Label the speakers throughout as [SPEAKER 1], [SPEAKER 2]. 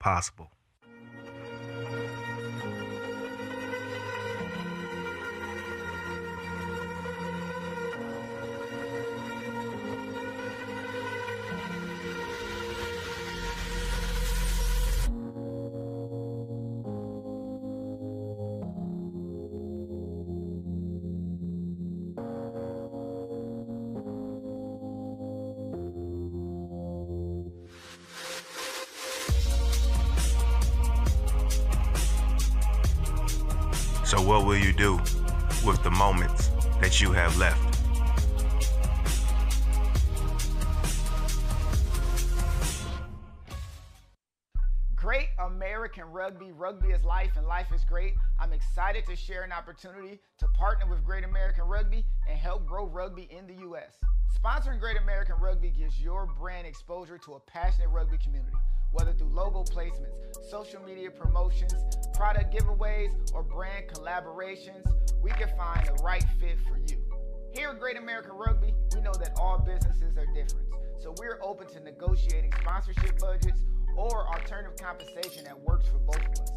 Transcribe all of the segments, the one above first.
[SPEAKER 1] possible. So what will you do with the moments that you have left?
[SPEAKER 2] Great American rugby. Rugby is life and life is great. I'm excited to share an opportunity to partner with Great American Rugby and help grow rugby in the U.S. Sponsoring Great American Rugby gives your brand exposure to a passionate rugby community, whether through logo placements, social media promotions, product giveaways, or brand collaborations. We can find the right fit for you. Here at Great American Rugby, we know that all businesses are different, so we're open to negotiating sponsorship budgets or alternative compensation that works for both of us.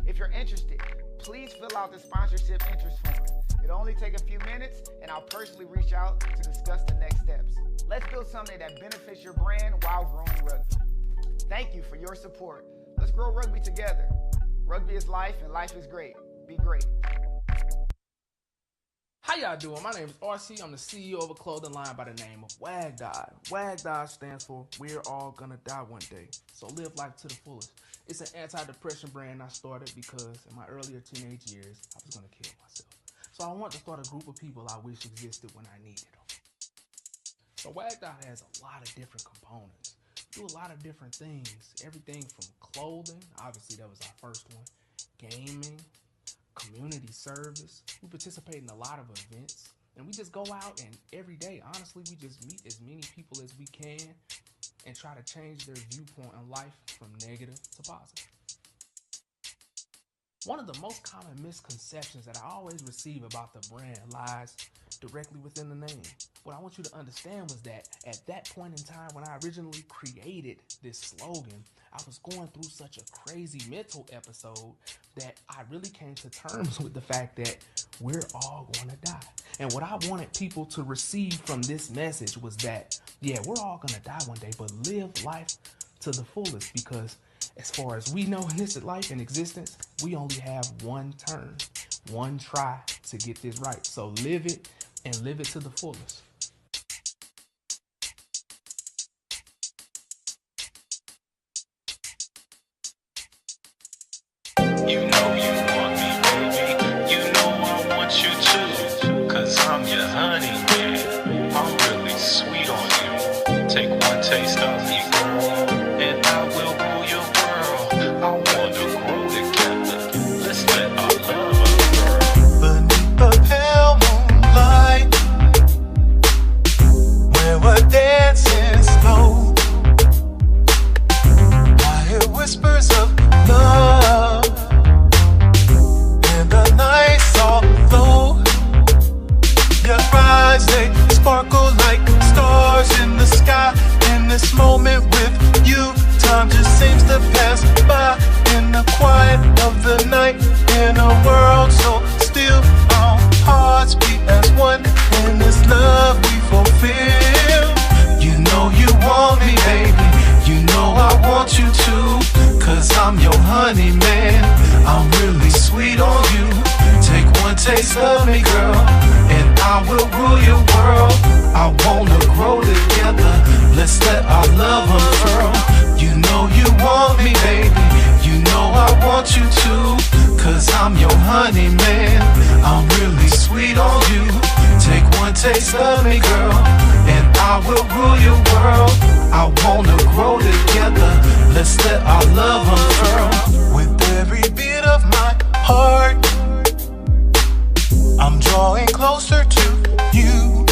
[SPEAKER 2] If you're interested, please fill out the sponsorship interest form. It'll only take a few minutes, and I'll personally reach out to discuss the next steps. Let's build something that benefits your brand while growing rugby. Thank you for your support. Let's grow rugby together. Rugby is life and life is great. Be great.
[SPEAKER 3] How y'all doing? My name is RC. I'm the CEO of a clothing line by the name of Wag Die. Wag Die stands for We're All Gonna Die One Day. So live life to the fullest. It's an anti-depression brand I started because in my earlier teenage years, I was gonna kill myself. So I wanted to start a group of people I wish existed when I needed them. So Wag Die has a lot of different components. Do a lot of different things. Everything from clothing, obviously that was our first one, gaming, community service. We participate in a lot of events, and we just go out and every day, honestly, we just meet as many people as we can and try to change their viewpoint on life from negative to positive. One of the most common misconceptions that I always receive about the brand lies directly within the name. What I want you to understand was that at that point in time when I originally created this slogan, I was going through such a crazy mental episode that I really came to terms with the fact that we're all going to die. And what I wanted people to receive from this message was that, yeah, we're all going to die one day, but live life to the fullest, because as far as we know in this life and existence, we only have one turn, one try to get this right. So live it and live it to the fullest.
[SPEAKER 4] You know you want me, baby. You know I want you too. Cause I'm your honey, man. I'm really sweet on you. Take one taste of me, girl, and I will rule your world. I wanna grow together. Let's let our love unfurl. Beneath the pale moonlight, where we're dancing slow, I hear whispers of love. Your eyes, they sparkle like stars in the sky. In this moment with you, time just seems to pass by. In the quiet of the night, in a world so still, our hearts beat as one. In this love we fulfill. You know you want me, baby. You know I want you too. Cause I'm your honey, man. I'm really sweet on you. Take one taste of me, girl, and I will rule your world. I wanna grow together. Let's let our love unfurl. You know you want me, baby. You know I want you too. Cause I'm your honey, man. I'm really sweet on you. Take one taste of me, girl, and I will rule your world. I wanna grow together. Let's let our love unfurl. With every beat of my heart, I'm drawing closer to you.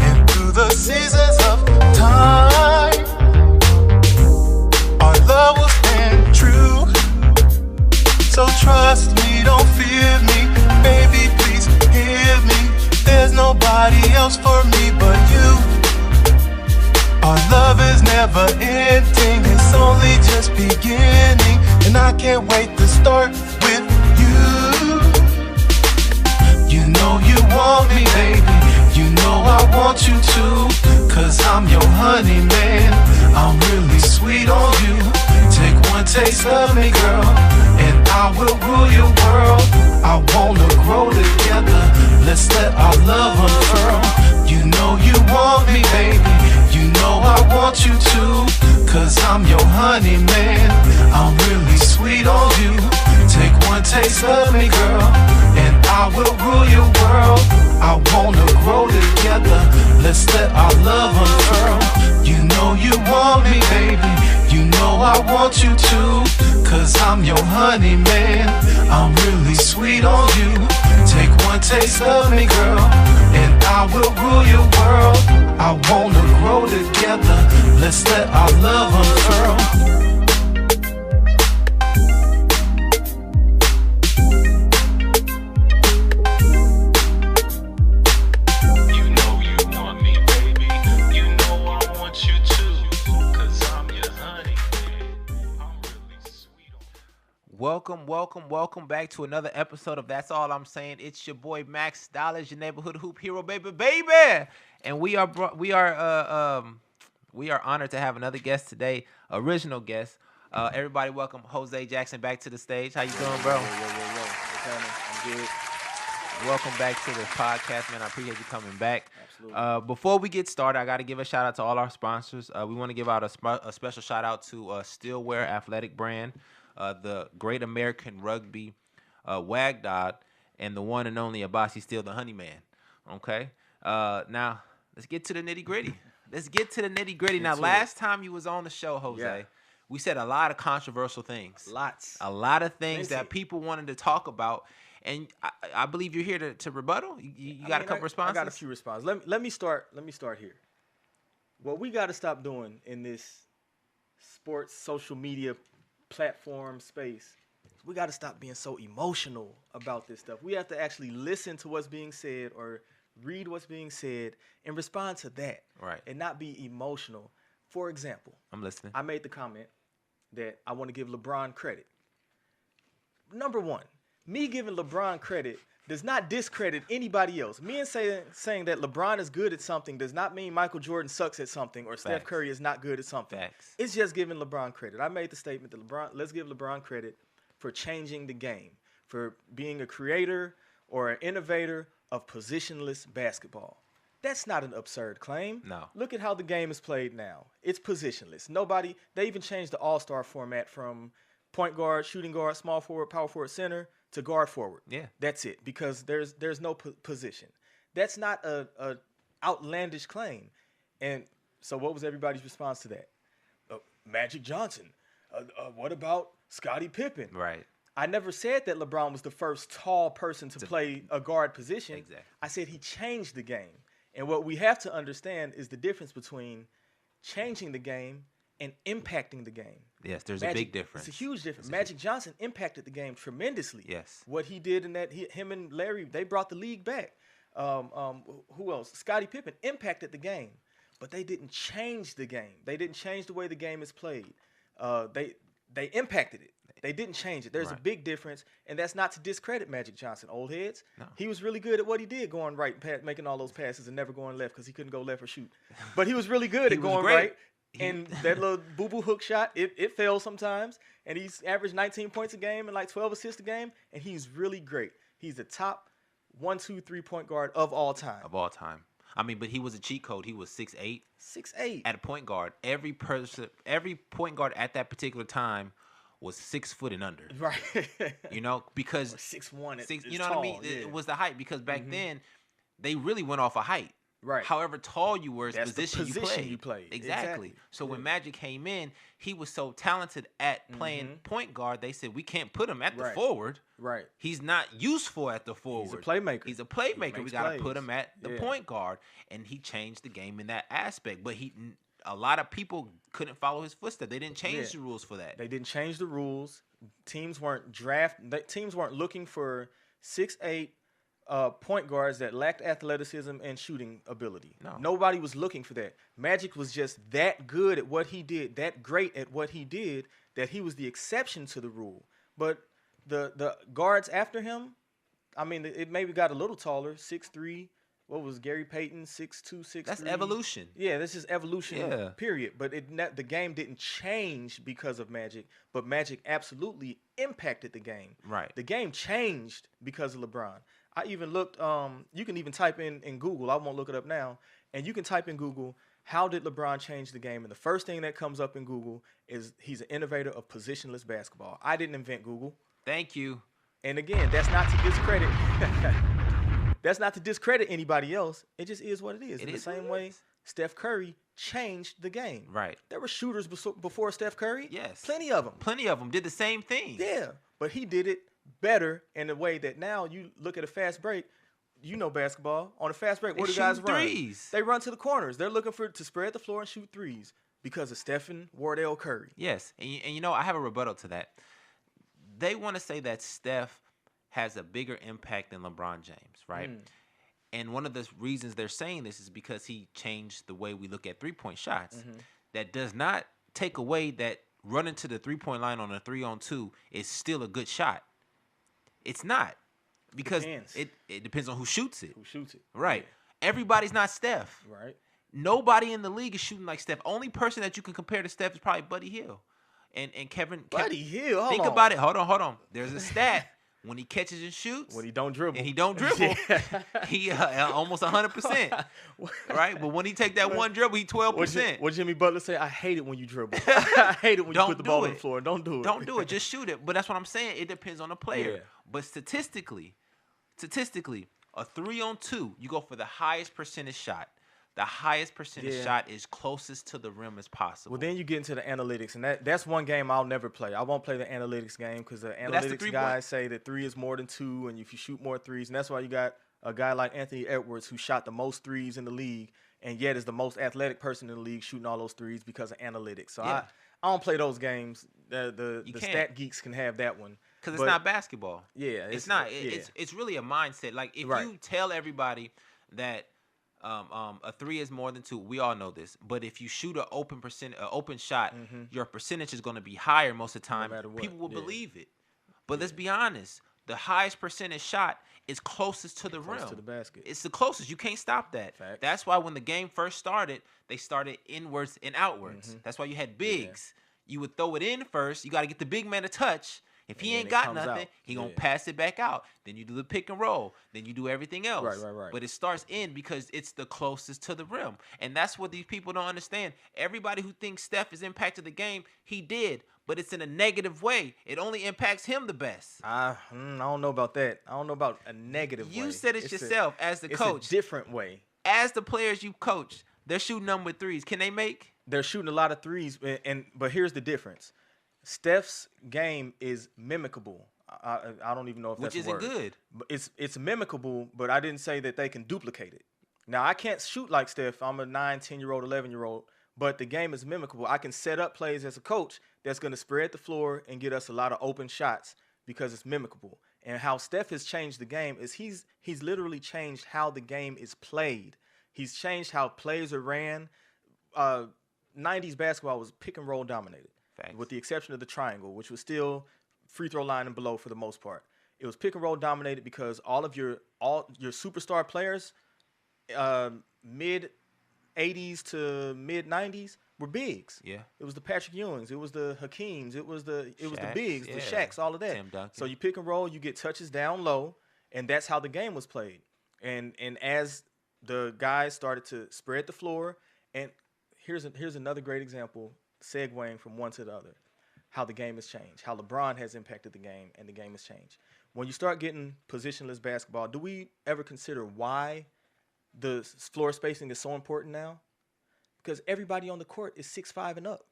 [SPEAKER 4] And through the seasons of time, our love will stand true. So trust me, don't fear me. Baby, please hear me. There's nobody else for me but you. Our love is never ending. It's only just beginning, and I can't wait to start with you. You know you want me, baby. You know I want you to, cause I'm your honey man. I'm really sweet on you. Take one taste of me, girl, and I will rule your world. I wanna grow together. Let's let our love unfurl. You know you want me, baby. You know I want you to, cause I'm your honey man. I'm really sweet on you. Take one taste of me, girl, and I will rule your world. I wanna grow together. Let's let our love unfurl. You know you want me, baby. You know I want you to, cause I'm your honey man. I'm really sweet on you. Take one taste of me, girl, and I will rule your world. I wanna grow together. Let's let our love unfurl.
[SPEAKER 5] Welcome back to another episode of That's All I'm Saying. It's your boy Max Stalis, your neighborhood hoop hero, baby. And we are honored to have another guest today, original guest. Everybody, welcome Jose Jackson back to the stage. How you doing, bro?
[SPEAKER 6] What's happening? I'm good.
[SPEAKER 5] Welcome back to the podcast, man. I appreciate you coming back.
[SPEAKER 6] Absolutely.
[SPEAKER 5] Before we get started, I got to give a shout out to all our sponsors. We want to give out a special shout out to Stillwear Athletic Brand, the Great American Rugby, Wagdod, and the one and only Abasi Steele, the Honey Man. Okay? Now, let's get to the nitty-gritty. Now, last time you was on the show, Jose, we said a lot of controversial things. A lot of things that people wanted to talk about. And I believe you're here to rebuttal. You got a couple responses?
[SPEAKER 6] I got a few responses. Let me start here. What we got to stop doing in this sports social media platform space, we got to stop being so emotional about this stuff. We have to actually listen to what's being said or read what's being said and respond to that.
[SPEAKER 5] Right.
[SPEAKER 6] And not be emotional. For example,
[SPEAKER 5] I'm listening.
[SPEAKER 6] I made the comment that I want to give LeBron credit. Number one, me giving LeBron credit does not discredit anybody else. Me and saying that LeBron is good at something does not mean Michael Jordan sucks at something or Steph Curry is not good at something.
[SPEAKER 5] Facts.
[SPEAKER 6] It's just giving LeBron credit. I made the statement that let's give LeBron credit for changing the game, for being a creator or an innovator of positionless basketball. That's not an absurd claim.
[SPEAKER 5] No.
[SPEAKER 6] Look at how the game is played now. It's positionless. They even changed the all-star format from point guard, shooting guard, small forward, power forward, center to guard forward.
[SPEAKER 5] Yeah.
[SPEAKER 6] That's it, because there's no position. That's not a outlandish claim. And so what was everybody's response to that? Magic Johnson. What about Scottie Pippen?
[SPEAKER 5] Right.
[SPEAKER 6] I never said that LeBron was the first tall person to play a guard position.
[SPEAKER 5] Exactly.
[SPEAKER 6] I said he changed the game. And what we have to understand is the difference between changing the game and impacting the game.
[SPEAKER 5] Yes, there's a big difference.
[SPEAKER 6] It's a huge difference. Magic Johnson impacted the game tremendously.
[SPEAKER 5] Yes.
[SPEAKER 6] What he did in that, him and Larry, they brought the league back. Who else? Scottie Pippen impacted the game, but they didn't change the game. They didn't change the way the game is played. They impacted it. They didn't change it. There's a big difference, and that's not to discredit Magic Johnson, old heads. No. He was really good at what he did, going right, making all those passes and never going left because he couldn't go left or shoot. But he was really good at going right. And that little boo-boo hook shot, it fails sometimes. And he's averaged 19 points a game and like 12 assists a game. And he's really great. He's the top 1-2 3-point guard of all time.
[SPEAKER 5] I mean, but he was a cheat code. He was 6'8".
[SPEAKER 6] 6'8".
[SPEAKER 5] At a point guard. Every point guard at that particular time was 6 foot and under.
[SPEAKER 6] Right.
[SPEAKER 5] You know, because
[SPEAKER 6] 6'1".
[SPEAKER 5] You know
[SPEAKER 6] tall,
[SPEAKER 5] what I mean?
[SPEAKER 6] Yeah.
[SPEAKER 5] It was the height, because back then they really went off of height.
[SPEAKER 6] Right.
[SPEAKER 5] However tall you were,
[SPEAKER 6] that's
[SPEAKER 5] the position you played. Exactly. So when Magic came in, he was so talented at playing point guard, they said, we can't put him at the forward.
[SPEAKER 6] Right.
[SPEAKER 5] He's not useful at the forward.
[SPEAKER 6] He's a playmaker.
[SPEAKER 5] We got to put him at the point guard. And he changed the game in that aspect. But a lot of people couldn't follow his footsteps. They didn't change the rules for that.
[SPEAKER 6] They didn't change the rules. Teams weren't looking for 6'8", point guards that lacked athleticism and shooting ability.
[SPEAKER 5] No.
[SPEAKER 6] Nobody was looking for that. Magic was just that good at what he did, that great at what he did, that he was the exception to the rule. But the guards after him, I mean, it maybe got a little taller, 6'3". What was Gary Payton, 6'2", 6'3"?
[SPEAKER 5] That's evolution.
[SPEAKER 6] Yeah, this is evolution,
[SPEAKER 5] Yeah.
[SPEAKER 6] period. But the game didn't change because of Magic, but Magic absolutely impacted the game.
[SPEAKER 5] Right.
[SPEAKER 6] The game changed because of LeBron. I even looked, you can even type in Google, I won't look it up now, and you can type in Google, how did LeBron change the game? And the first thing that comes up in Google is he's an innovator of positionless basketball. I didn't invent Google.
[SPEAKER 5] Thank you.
[SPEAKER 6] And again, that's not to discredit that's not to discredit anybody else. It just is what it is.
[SPEAKER 5] It
[SPEAKER 6] In
[SPEAKER 5] is
[SPEAKER 6] the
[SPEAKER 5] what
[SPEAKER 6] same
[SPEAKER 5] it
[SPEAKER 6] way,
[SPEAKER 5] is.
[SPEAKER 6] Steph Curry changed the game.
[SPEAKER 5] Right.
[SPEAKER 6] There were shooters before Steph Curry.
[SPEAKER 5] Yes.
[SPEAKER 6] Plenty of them.
[SPEAKER 5] Plenty of them did the same thing.
[SPEAKER 6] Yeah, but he did it better in a way that now you look at a fast break. You know basketball. On a fast break, what do guys
[SPEAKER 5] shoot
[SPEAKER 6] run?
[SPEAKER 5] threes.
[SPEAKER 6] They run to the corners. They're looking to spread the floor and shoot threes because of Stephen Wardell Curry.
[SPEAKER 5] Yes, and you know, I have a rebuttal to that. They want to say that Steph has a bigger impact than LeBron James, right? And one of the reasons they're saying this is because he changed the way we look at three-point shots. That does not take away that running to the three-point line on a 3-on-2 is still a good shot. It's not. Because
[SPEAKER 6] Depends.
[SPEAKER 5] it depends on who shoots it.
[SPEAKER 6] Who shoots it?
[SPEAKER 5] Right. Everybody's not Steph.
[SPEAKER 6] Right.
[SPEAKER 5] Nobody in the league is shooting like Steph. Only person that you can compare to Steph is probably Buddy Hill. And Kevin.
[SPEAKER 6] Buddy Hill. Hold
[SPEAKER 5] Think
[SPEAKER 6] on.
[SPEAKER 5] about it. Hold on. There's a stat. When he catches and shoots.
[SPEAKER 6] When he don't dribble.
[SPEAKER 5] And he don't dribble. He almost 100%. Right? But when he take that one dribble, he 12%.
[SPEAKER 6] What Jimmy Butler say? I hate it when you dribble. I hate it when you put the ball on the floor. Don't do it.
[SPEAKER 5] Don't do it. Just shoot it. But that's what I'm saying. It depends on the player.
[SPEAKER 6] Yeah.
[SPEAKER 5] But statistically, a 3-on-2, you go for the highest percentage shot. The highest percentage shot is closest to the rim as possible.
[SPEAKER 6] Well, then you get into the analytics, and that's one game I'll never play. I won't play the analytics game because the analytics guys say that 3 is more than 2, and if you shoot more threes, and that's why you got a guy like Anthony Edwards who shot the most threes in the league, and yet is the most athletic person in the league shooting all those threes because of analytics. So I don't play those games. The stat geeks can have that one.
[SPEAKER 5] Because it's not basketball.
[SPEAKER 6] Yeah.
[SPEAKER 5] It's not. It's really a mindset. Like, if you tell everybody that a 3 is more than 2, we all know this. But if you shoot an open shot, your percentage is going to be higher most of the time.
[SPEAKER 6] No matter what.
[SPEAKER 5] People will believe it. But let's be honest. The highest percentage shot is closest to the rim.
[SPEAKER 6] Close to the basket.
[SPEAKER 5] It's the closest. You can't stop that.
[SPEAKER 6] Facts.
[SPEAKER 5] That's why when the game first started, they started inwards and outwards. That's why you had bigs. You would throw it in first. You got to get the big man to touch. If he ain't got nothing, he going to pass it back out. Then you do the pick and roll. Then you do everything else.
[SPEAKER 6] Right.
[SPEAKER 5] But it starts in because it's the closest to the rim. And that's what these people don't understand. Everybody who thinks Steph has impacted the game, he did. But it's in a negative way. It only impacts him the best.
[SPEAKER 6] I don't know about that. I don't know about a negative way.
[SPEAKER 5] You said it yourself as the coach.
[SPEAKER 6] It's a different way.
[SPEAKER 5] As the players you coach, they're shooting them with threes. Can they make?
[SPEAKER 6] They're shooting a lot of threes, but here's the difference. Steph's game is mimicable. I don't even know if that's a word.
[SPEAKER 5] Which isn't good.
[SPEAKER 6] But it's mimicable, but I didn't say that they can duplicate it. Now, I can't shoot like Steph. I'm a 9, 10-year-old, 11-year-old, but the game is mimicable. I can set up plays as a coach that's going to spread the floor and get us a lot of open shots because it's mimicable. And how Steph has changed the game is he's literally changed how the game is played. He's changed how plays are ran. 90s basketball was pick and roll dominated.
[SPEAKER 5] Facts.
[SPEAKER 6] With the exception of the triangle, which was still free throw line and below for the most part. It was pick and roll dominated because all your superstar players, mid 80s to mid 90s, were bigs.
[SPEAKER 5] Yeah.
[SPEAKER 6] It was the Patrick Ewings, it was the Hakeems, it was the bigs,
[SPEAKER 5] yeah.
[SPEAKER 6] the Shaqs, all of that.
[SPEAKER 5] Tim Duncan.
[SPEAKER 6] So you pick and roll, you get touches down low, and that's how the game was played. And as the guys started to spread the floor, and here's another great example, segueing from one to the other, how the game has changed, how LeBron has impacted the game, and the game has changed. When you start getting positionless basketball, do we ever consider why the floor spacing is so important now? Because everybody on the court is 6'5" and up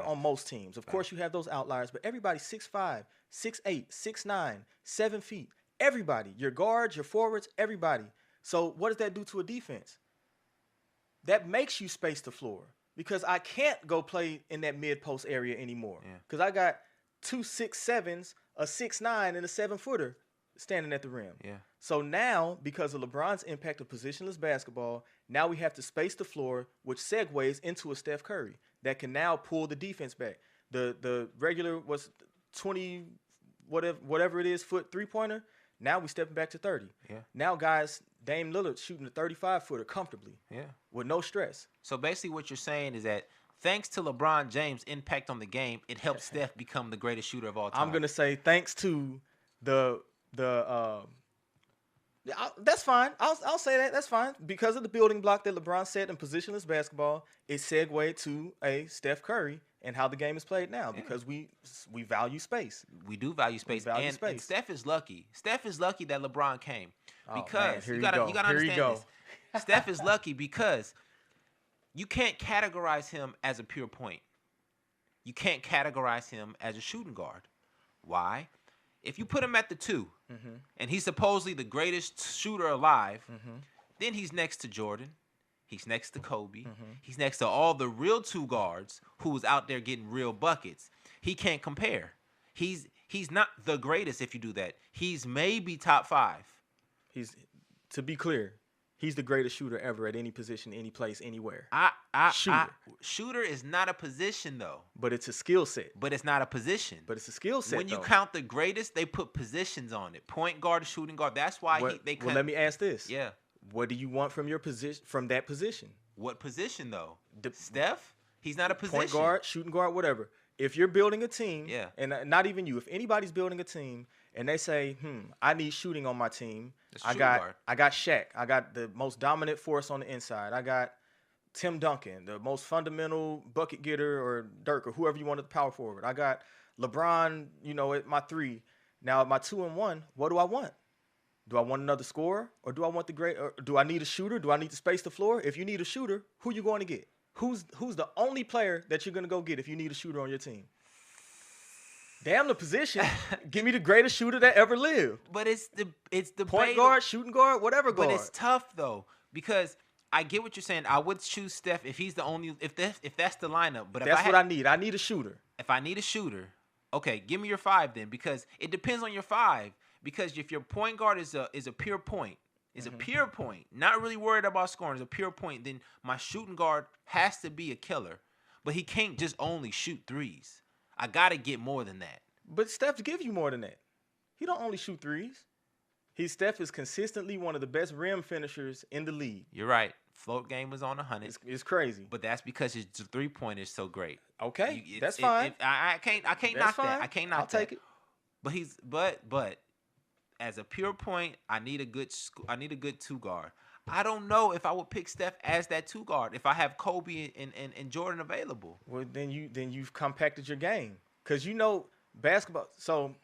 [SPEAKER 6] on most teams. Of course, you have those outliers, but everybody's 6'5", 6'8", 6'9", 7 feet. Everybody, your guards, your forwards, everybody. So what does that do to a defense? That makes you space the floor. Because I can't go play in that mid-post area anymore. Because I got 2 6'7", a 6'9", and a 7-footer standing at the rim.
[SPEAKER 5] Yeah.
[SPEAKER 6] So now, because of LeBron's impact of positionless basketball, now we have to space the floor, which segues into a Steph Curry that can now pull the defense back. The regular was 20, whatever it is, foot three-pointer. Now we stepping back to 30.
[SPEAKER 5] Yeah.
[SPEAKER 6] Now guys, Dame Lillard shooting a 35-footer comfortably.
[SPEAKER 5] Yeah.
[SPEAKER 6] With no stress.
[SPEAKER 5] So basically what you're saying is that thanks to LeBron James' impact on the game, it helped Steph become the greatest shooter of all time.
[SPEAKER 6] I'm going to say thanks to that's fine. I'll say that. That's fine. Because of the building block that LeBron set in positionless basketball, it segued to a Steph Curry and how the game is played now because we value space.
[SPEAKER 5] We do value space. And Steph is lucky. Steph is lucky that LeBron came because you gotta understand this. Steph is lucky because you can't categorize him as a pure point. You can't categorize him as a shooting guard. Why? If you put him at the 2, and he's supposedly the greatest shooter alive, then he's next to Jordan. He's next to Kobe. He's next to all the real 2 guards who's out there getting real buckets. He can't compare. He's not the greatest if you do that. He's maybe top 5.
[SPEAKER 6] To be clear, he's the greatest shooter ever at any position, any place, anywhere.
[SPEAKER 5] Shooter is not a position, though.
[SPEAKER 6] But it's a skill set.
[SPEAKER 5] But it's not a position.
[SPEAKER 6] But it's a skill set,
[SPEAKER 5] When you count the greatest, they put positions on it. Point guard, shooting guard. That's why they couldn't.
[SPEAKER 6] Well, let me ask this.
[SPEAKER 5] Yeah.
[SPEAKER 6] What do you want from your position? From that position?
[SPEAKER 5] What position, though? Steph? He's not a position.
[SPEAKER 6] Point guard, shooting guard, whatever. If you're building a team,
[SPEAKER 5] yeah,
[SPEAKER 6] and not even you, if anybody's building a team and they say, I need shooting on my team, I got Shaq. I got the most dominant force on the inside. I got Tim Duncan, the most fundamental bucket getter, or Dirk, or whoever you want at the power forward. I got LeBron, at my 3. Now at my 2 and 1, what do I want? Do I want another scorer, or do I want or do I need a shooter? Do I need to space the floor? If you need a shooter, who you going to get? Who's the only player that you're going to go get if you need a shooter on your team? Damn the position. Give me the greatest shooter that ever lived.
[SPEAKER 5] But it's the
[SPEAKER 6] point guard, shooting guard, whatever guard.
[SPEAKER 5] But it's tough though, because I get what you're saying. I would choose Steph if he's the only if that's the lineup. But
[SPEAKER 6] that's what I need. I need a shooter.
[SPEAKER 5] If I need a shooter, okay, give me your 5 then, because it depends on your 5. Because if your point guard is a pure point, a pure point, not really worried about scoring, is a pure point, then my shooting guard has to be a killer. But he can't just only shoot 3s. I gotta get more than that.
[SPEAKER 6] But Steph give you more than that. He don't only shoot 3s. Steph is consistently one of the best rim finishers in the league.
[SPEAKER 5] You're right. Float game was on 100.
[SPEAKER 6] It's crazy.
[SPEAKER 5] But that's because his 3-pointer is so great.
[SPEAKER 6] Okay, that's fine.
[SPEAKER 5] I can't knock that. I can't knock that.
[SPEAKER 6] I'll take it.
[SPEAKER 5] But as a pure point, I need a good 2 guard. I don't know if I would pick Steph as that 2 guard if I have Kobe and Jordan available.
[SPEAKER 6] Well, then you've compacted your game, because basketball. So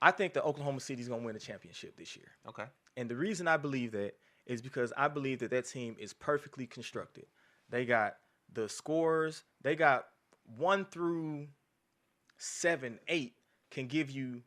[SPEAKER 6] I think that Oklahoma City is going to win a championship this year.
[SPEAKER 5] Okay.
[SPEAKER 6] And the reason I believe that is because I believe that team is perfectly constructed. They got the scores. They got 1 through 7, 8 can give you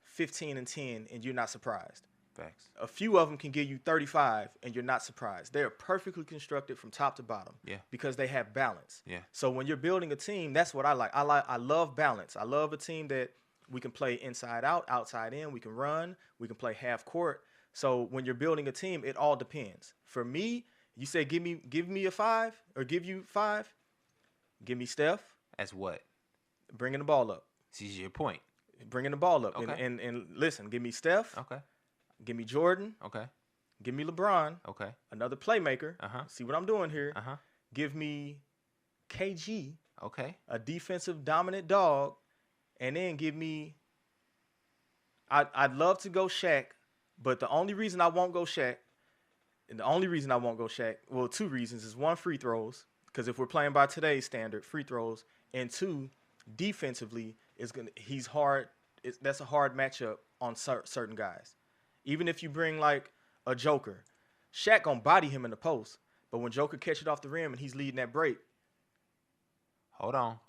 [SPEAKER 6] 15 and 10, and you're not surprised.
[SPEAKER 5] Facts.
[SPEAKER 6] A few of them can give you 35, and you're not surprised. They're perfectly constructed from top to bottom.
[SPEAKER 5] Yeah.
[SPEAKER 6] Because they have balance.
[SPEAKER 5] Yeah.
[SPEAKER 6] So when you're building a team, that's what I like. I love balance. I love a team that we can play inside out, outside in. We can run. We can play half court. So when you're building a team, it all depends. For me, you say give me a 5, or give you 5. Give me Steph.
[SPEAKER 5] As what?
[SPEAKER 6] Bringing the ball up.
[SPEAKER 5] See your point.
[SPEAKER 6] Bringing the ball up.
[SPEAKER 5] Okay.
[SPEAKER 6] And listen, give me Steph.
[SPEAKER 5] Okay.
[SPEAKER 6] Give me Jordan.
[SPEAKER 5] Okay.
[SPEAKER 6] Give me LeBron.
[SPEAKER 5] Okay.
[SPEAKER 6] Another playmaker.
[SPEAKER 5] Uh-huh.
[SPEAKER 6] See what I'm doing here.
[SPEAKER 5] Uh-huh.
[SPEAKER 6] Give me KG.
[SPEAKER 5] Okay.
[SPEAKER 6] A defensive dominant dog. And then give me I'd love to go Shaq, but the only reason I won't go Shaq, well, 2 reasons is 1, free throws, because if we're playing by today's standard, free throws, and 2, defensively he's hard. That's a hard matchup on certain guys. Even if you bring like a Joker, Shaq gonna body him in the post, but when Joker catch it off the rim and he's leading that break.
[SPEAKER 5] Hold on.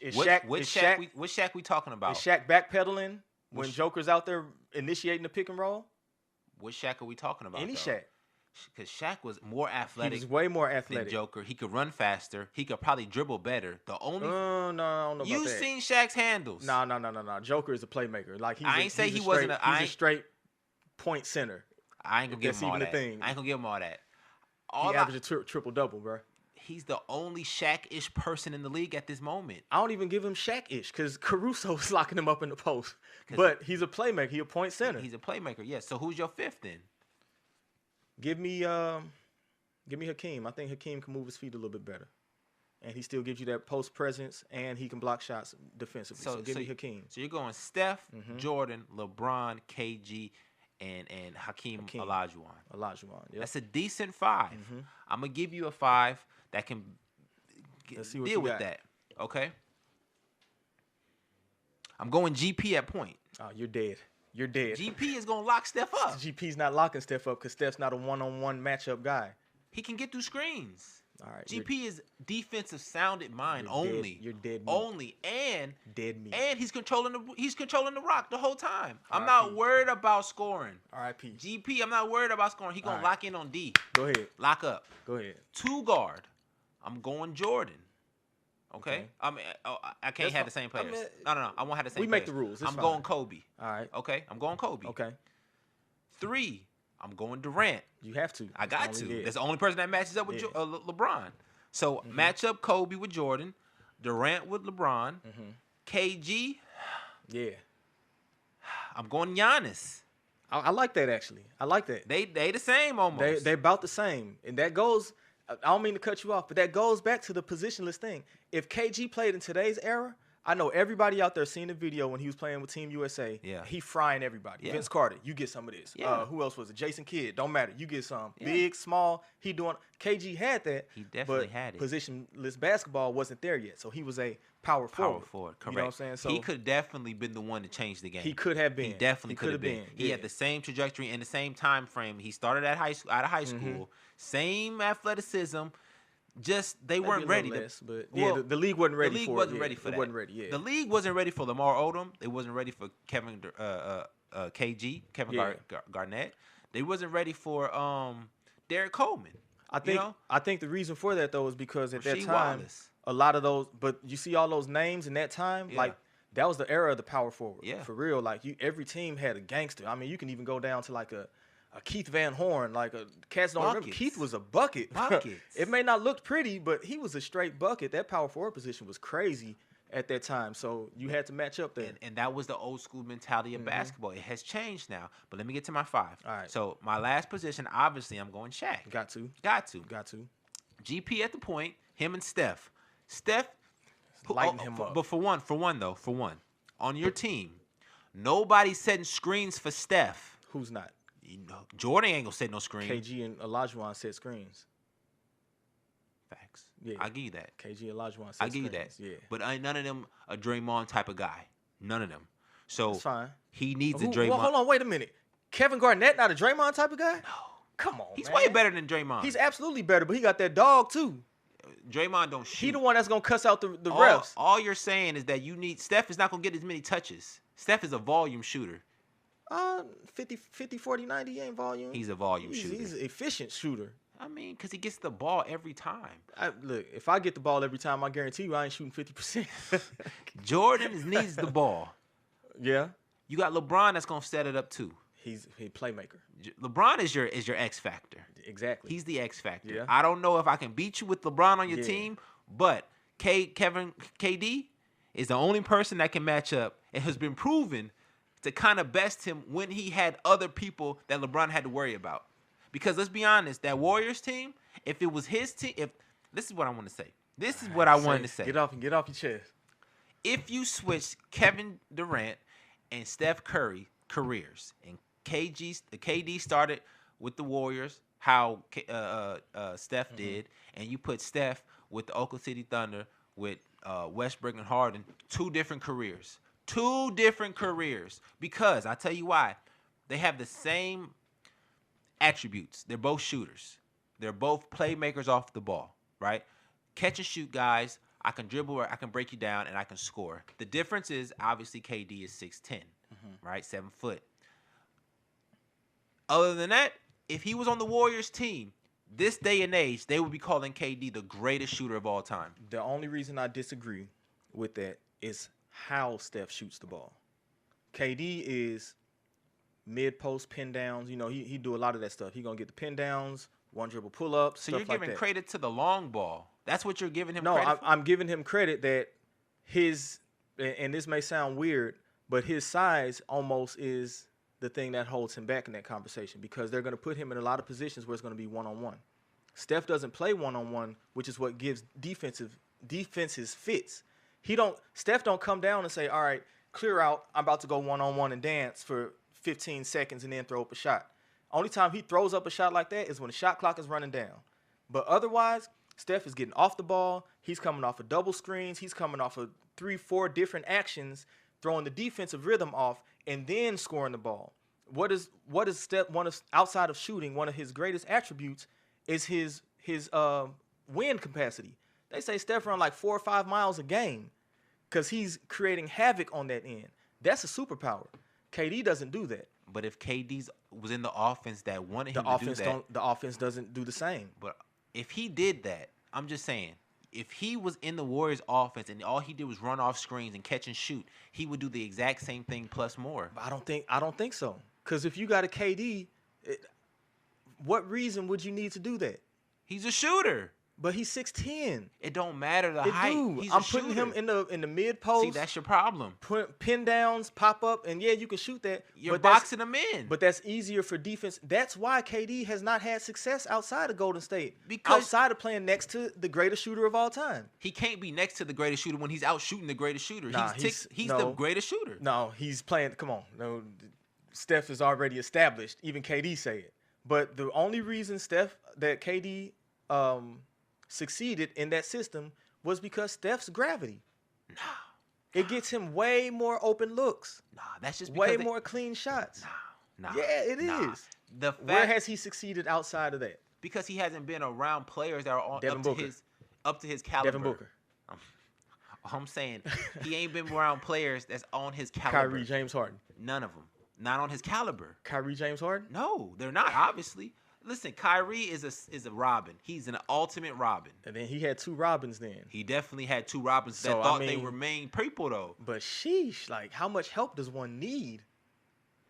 [SPEAKER 6] Is
[SPEAKER 5] Which Shaq we talking about?
[SPEAKER 6] Is Shaq backpedaling when Joker's out there initiating the pick and roll?
[SPEAKER 5] What Shaq are we talking about?
[SPEAKER 6] Any
[SPEAKER 5] though?
[SPEAKER 6] Shaq.
[SPEAKER 5] Because Shaq was more
[SPEAKER 6] He
[SPEAKER 5] athletic
[SPEAKER 6] was way more
[SPEAKER 5] than
[SPEAKER 6] athletic.
[SPEAKER 5] Joker. He could run faster. He could probably dribble better. The only
[SPEAKER 6] No, I don't know about
[SPEAKER 5] you
[SPEAKER 6] that.
[SPEAKER 5] seen Shaq's handles.
[SPEAKER 6] No. Joker is a playmaker. Like
[SPEAKER 5] I ain't say he wasn't
[SPEAKER 6] He's a straight point center.
[SPEAKER 5] I ain't gonna give
[SPEAKER 6] That's
[SPEAKER 5] him all
[SPEAKER 6] even
[SPEAKER 5] that.
[SPEAKER 6] a thing.
[SPEAKER 5] I ain't gonna give him all that.
[SPEAKER 6] He averaged a triple double, bro.
[SPEAKER 5] He's the only Shaq-ish person in the league at this moment.
[SPEAKER 6] I don't even give him Shaq-ish because Caruso's locking him up in the post. But he's a playmaker. He a point center.
[SPEAKER 5] He's a playmaker, yes. So who's your fifth then?
[SPEAKER 6] Give me Hakeem. I think Hakeem can move his feet a little bit better. And he still gives you that post presence, and he can block shots defensively. So give me Hakeem.
[SPEAKER 5] So you're going Steph, Jordan, LeBron, KG, and Hakeem Olajuwon.
[SPEAKER 6] Yep.
[SPEAKER 5] That's a decent 5. I'm gonna give you a 5 that can
[SPEAKER 6] Let's see what
[SPEAKER 5] deal
[SPEAKER 6] you
[SPEAKER 5] with
[SPEAKER 6] got.
[SPEAKER 5] that. Okay. I'm going GP at point.
[SPEAKER 6] Oh, you're dead. You're dead.
[SPEAKER 5] GP is gonna lock Steph up.
[SPEAKER 6] GP's not locking Steph up because Steph's not a one-on-one matchup guy.
[SPEAKER 5] He can get through screens.
[SPEAKER 6] All right.
[SPEAKER 5] GP is defensive sounded mind
[SPEAKER 6] You're
[SPEAKER 5] only.
[SPEAKER 6] Dead. You're dead. Meat.
[SPEAKER 5] Only and
[SPEAKER 6] Dead meat.
[SPEAKER 5] and he's controlling the rock the whole time. I'm
[SPEAKER 6] RIP.
[SPEAKER 5] not worried about scoring.
[SPEAKER 6] R.I.P.
[SPEAKER 5] GP, I'm not worried about scoring. He gonna
[SPEAKER 6] All right.
[SPEAKER 5] lock in on D.
[SPEAKER 6] Go ahead.
[SPEAKER 5] Lock up.
[SPEAKER 6] Go ahead.
[SPEAKER 5] 2 guard. I'm going Jordan. Okay. I mean, I can't
[SPEAKER 6] That's
[SPEAKER 5] have
[SPEAKER 6] fine.
[SPEAKER 5] the same
[SPEAKER 6] I
[SPEAKER 5] players.
[SPEAKER 6] mean,
[SPEAKER 5] No. I won't have the same.
[SPEAKER 6] we make
[SPEAKER 5] players.
[SPEAKER 6] the rules. It's
[SPEAKER 5] I'm
[SPEAKER 6] fine.
[SPEAKER 5] going Kobe.
[SPEAKER 6] All right.
[SPEAKER 5] Okay. I'm going Kobe.
[SPEAKER 6] Okay.
[SPEAKER 5] 3. I'm going Durant.
[SPEAKER 6] You have to.
[SPEAKER 5] I got
[SPEAKER 6] That's
[SPEAKER 5] to.
[SPEAKER 6] only it.
[SPEAKER 5] That's the only person that matches up with
[SPEAKER 6] Yeah.
[SPEAKER 5] LeBron. So match up Kobe with Jordan, Durant with LeBron, KG.
[SPEAKER 6] Yeah.
[SPEAKER 5] I'm going Giannis.
[SPEAKER 6] I like that actually. I like that.
[SPEAKER 5] They the same almost.
[SPEAKER 6] They about the same, and that goes. I don't mean to cut you off, but that goes back to the positionless thing. If KG played in today's era, I know everybody out there seen the video when he was playing with Team USA.
[SPEAKER 5] Yeah.
[SPEAKER 6] He frying everybody.
[SPEAKER 5] Yeah.
[SPEAKER 6] Vince Carter, you get some of this.
[SPEAKER 5] Yeah.
[SPEAKER 6] Who else was it? Jason Kidd, don't matter. You get some.
[SPEAKER 5] Yeah.
[SPEAKER 6] Big, small. He doing. KG had that.
[SPEAKER 5] He definitely
[SPEAKER 6] but
[SPEAKER 5] had it.
[SPEAKER 6] Positionless basketball wasn't there yet, so he was a power forward.
[SPEAKER 5] Correct.
[SPEAKER 6] You know what I'm saying? So
[SPEAKER 5] he could definitely been the one to change the game.
[SPEAKER 6] He could have been.
[SPEAKER 5] He definitely could have been. He
[SPEAKER 6] Yeah.
[SPEAKER 5] had the same trajectory and the same time frame. He started at out of high school. Same athleticism. Just they weren't ready.
[SPEAKER 6] But yeah, the league wasn't ready.
[SPEAKER 5] The league
[SPEAKER 6] for
[SPEAKER 5] wasn't
[SPEAKER 6] it.
[SPEAKER 5] ready for
[SPEAKER 6] it
[SPEAKER 5] that.
[SPEAKER 6] wasn't ready. Yeah.
[SPEAKER 5] The league wasn't ready for Lamar Odom. They wasn't ready for Kevin
[SPEAKER 6] Yeah.
[SPEAKER 5] Garnett. They wasn't ready for Derek Coleman.
[SPEAKER 6] I think
[SPEAKER 5] you know?
[SPEAKER 6] I think the reason for that though is because at that
[SPEAKER 5] Rasheed
[SPEAKER 6] time
[SPEAKER 5] Wallace.
[SPEAKER 6] a lot of those, but you see all those names in that time,
[SPEAKER 5] Yeah.
[SPEAKER 6] like that was the era of the power forward.
[SPEAKER 5] Yeah.
[SPEAKER 6] For real. Like every team had a gangster. I mean, you can even go down to like a Keith Van Horn, like a cats don't remember.
[SPEAKER 5] Buckets.
[SPEAKER 6] Keith was a bucket.
[SPEAKER 5] Buckets.
[SPEAKER 6] It may not look pretty, but he was a straight bucket. That power forward position was crazy at that time. So you had to match up there.
[SPEAKER 5] And that was the old school mentality of basketball. It has changed now. But let me get to my 5.
[SPEAKER 6] All right.
[SPEAKER 5] So my last position, obviously, I'm going Shaq.
[SPEAKER 6] Got to.
[SPEAKER 5] Got to. GP at the point, him and Steph. Steph,
[SPEAKER 6] Lighten him up.
[SPEAKER 5] But for one, on your team, nobody's setting screens for Steph.
[SPEAKER 6] Who's not?
[SPEAKER 5] You know, Jordan ain't gonna set no screen.
[SPEAKER 6] KG and Olajuwon set screens.
[SPEAKER 5] Facts.
[SPEAKER 6] Yeah.
[SPEAKER 5] I'll give you that.
[SPEAKER 6] KG and Olajuwon set
[SPEAKER 5] I'll give you that.
[SPEAKER 6] screens. Yeah.
[SPEAKER 5] But ain't none of them a Draymond type of guy. None of them. So
[SPEAKER 6] That's fine.
[SPEAKER 5] he needs a
[SPEAKER 6] Well,
[SPEAKER 5] Draymond.
[SPEAKER 6] hold on, wait a minute. Kevin Garnett not a Draymond type of guy?
[SPEAKER 5] No.
[SPEAKER 6] Come on,
[SPEAKER 5] He's
[SPEAKER 6] man.
[SPEAKER 5] way better than Draymond.
[SPEAKER 6] He's absolutely better, but he got that dog too.
[SPEAKER 5] Draymond don't shoot.
[SPEAKER 6] He the one that's gonna cuss out the refs.
[SPEAKER 5] All you're saying is that Steph is not gonna get as many touches. Steph is a volume shooter.
[SPEAKER 6] 50, 40, 90, he ain't volume.
[SPEAKER 5] He's a volume shooter.
[SPEAKER 6] He's an efficient shooter.
[SPEAKER 5] I mean, because he gets the ball every time.
[SPEAKER 6] Look, if I get the ball every time, I guarantee you I ain't shooting 50%.
[SPEAKER 5] Jordan needs the ball.
[SPEAKER 6] Yeah.
[SPEAKER 5] You got LeBron that's gonna set it up too.
[SPEAKER 6] He's a playmaker.
[SPEAKER 5] LeBron is your X factor.
[SPEAKER 6] Exactly.
[SPEAKER 5] He's the X factor.
[SPEAKER 6] Yeah.
[SPEAKER 5] I don't know if I can beat you with LeBron on your
[SPEAKER 6] Yeah.
[SPEAKER 5] team, but KD is the only person that can match up and has been proven to kind of best him when he had other people that LeBron had to worry about. Because let's be honest, that Warriors team, if it was his team, this is what I want to say. This is what I wanted to say.
[SPEAKER 6] Get off your chest.
[SPEAKER 5] If you switch Kevin Durant and Steph Curry careers, and KD started with the Warriors, how Steph did, and you put Steph with the Oklahoma City Thunder with Westbrook and Harden, 2 different careers. 2 different careers. Because I tell you why, they have the same attributes. They're both shooters. They're both playmakers off the ball, right? Catch and shoot guys. I can dribble or I can break you down and I can score. The difference is obviously KD is 6'10", right? 7 foot. Other than that, if he was on the Warriors team, this day and age, they would be calling KD the greatest shooter of all time.
[SPEAKER 6] The only reason I disagree with that is how Steph shoots the ball. KD is mid-post pin downs. You know, he do a lot of that stuff. He gonna get the pin downs, one dribble pull-ups,
[SPEAKER 5] So you're giving credit to the long ball. That's what you're giving him
[SPEAKER 6] No,
[SPEAKER 5] credit for?
[SPEAKER 6] I'm giving him credit that his, and this may sound weird, but his size almost is the thing that holds him back in that conversation, because they're going to put him in a lot of positions where it's going to be one-on-one. Steph doesn't play one-on-one, which is what gives defenses fits. Steph don't come down and say, all right, clear out, I'm about to go one-on-one and dance for 15 seconds and then throw up a shot. Only time he throws up a shot like that is when the shot clock is running down. But otherwise, Steph is getting off the ball. He's coming off of double screens. He's coming off of 3-4 different actions, throwing the defensive rhythm off, and then scoring the ball. What is Steph, outside of shooting, one of his greatest attributes is his wind capacity. They say Steph run like 4 or 5 miles a game because he's creating havoc on that end. That's a superpower. KD doesn't do that.
[SPEAKER 5] But if KD was in the offense that wanted him to do that,
[SPEAKER 6] the offense doesn't do the same.
[SPEAKER 5] But if he did that, I'm just saying, if he was in the Warriors offense and all he did was run off screens and catch and shoot, he would do the exact same thing plus more.
[SPEAKER 6] But I don't think so. Because if you got a KD, what reason would you need to do that?
[SPEAKER 5] He's a shooter.
[SPEAKER 6] But he's 6'10".
[SPEAKER 5] It don't matter the height. He's
[SPEAKER 6] I'm
[SPEAKER 5] a
[SPEAKER 6] putting
[SPEAKER 5] shooter.
[SPEAKER 6] him in the mid post.
[SPEAKER 5] See, that's your problem.
[SPEAKER 6] Pin downs, pop up, and yeah, you can shoot that.
[SPEAKER 5] You're boxing him in.
[SPEAKER 6] But that's easier for defense. That's why KD has not had success outside of Golden State.
[SPEAKER 5] Because
[SPEAKER 6] outside of playing next to the greatest shooter of all time.
[SPEAKER 5] He can't be next to the greatest shooter when he's out shooting the greatest shooter.
[SPEAKER 6] Nah,
[SPEAKER 5] he's the greatest shooter.
[SPEAKER 6] No, he's playing. Come on, no. Steph is already established. Even KD say it. But the only reason that KD succeeded in that system was because Steph's gravity.
[SPEAKER 5] Nah.
[SPEAKER 6] It gets him way more open looks.
[SPEAKER 5] Nah, that's just
[SPEAKER 6] way more clean shots.
[SPEAKER 5] Nah.
[SPEAKER 6] Yeah, it is. Where has he succeeded outside of that?
[SPEAKER 5] Because he hasn't been around players that are up to his caliber.
[SPEAKER 6] Devin Booker.
[SPEAKER 5] I'm saying he ain't been around players that's on his caliber.
[SPEAKER 6] Kyrie, James Harden.
[SPEAKER 5] None of them. Not on his caliber.
[SPEAKER 6] Kyrie, James Harden?
[SPEAKER 5] No, they're not, obviously. Listen, Kyrie is a Robin. He's an ultimate Robin.
[SPEAKER 6] And then he had 2 Robins then.
[SPEAKER 5] He definitely had 2 Robins that thought they were main people, though.
[SPEAKER 6] But sheesh, like, how much help does one need?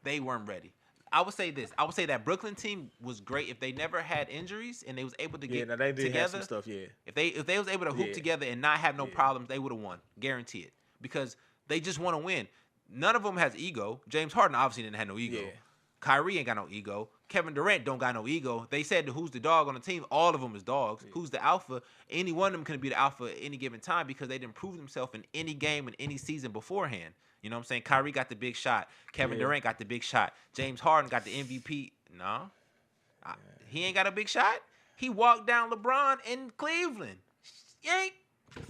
[SPEAKER 5] They weren't ready. I would say this. I would say that Brooklyn team was great if they never had injuries and they was able to get together.
[SPEAKER 6] Yeah, they did have some stuff, yeah.
[SPEAKER 5] If they was able to hoop together and not have no problems, they would have won. Guarantee it. Because they just want to win. None of them has ego. James Harden obviously didn't have no ego.
[SPEAKER 6] Yeah.
[SPEAKER 5] Kyrie ain't got no ego. Kevin Durant don't got no ego. They said who's the dog on the team. All of them is dogs. Yeah. Who's the alpha? Any one of them can be the alpha at any given time because they didn't prove themselves in any game in any season beforehand. You know what I'm saying? Kyrie got the big shot. Kevin Durant got the big shot. James Harden got the MVP. No. He ain't got a big shot. He walked down LeBron in Cleveland.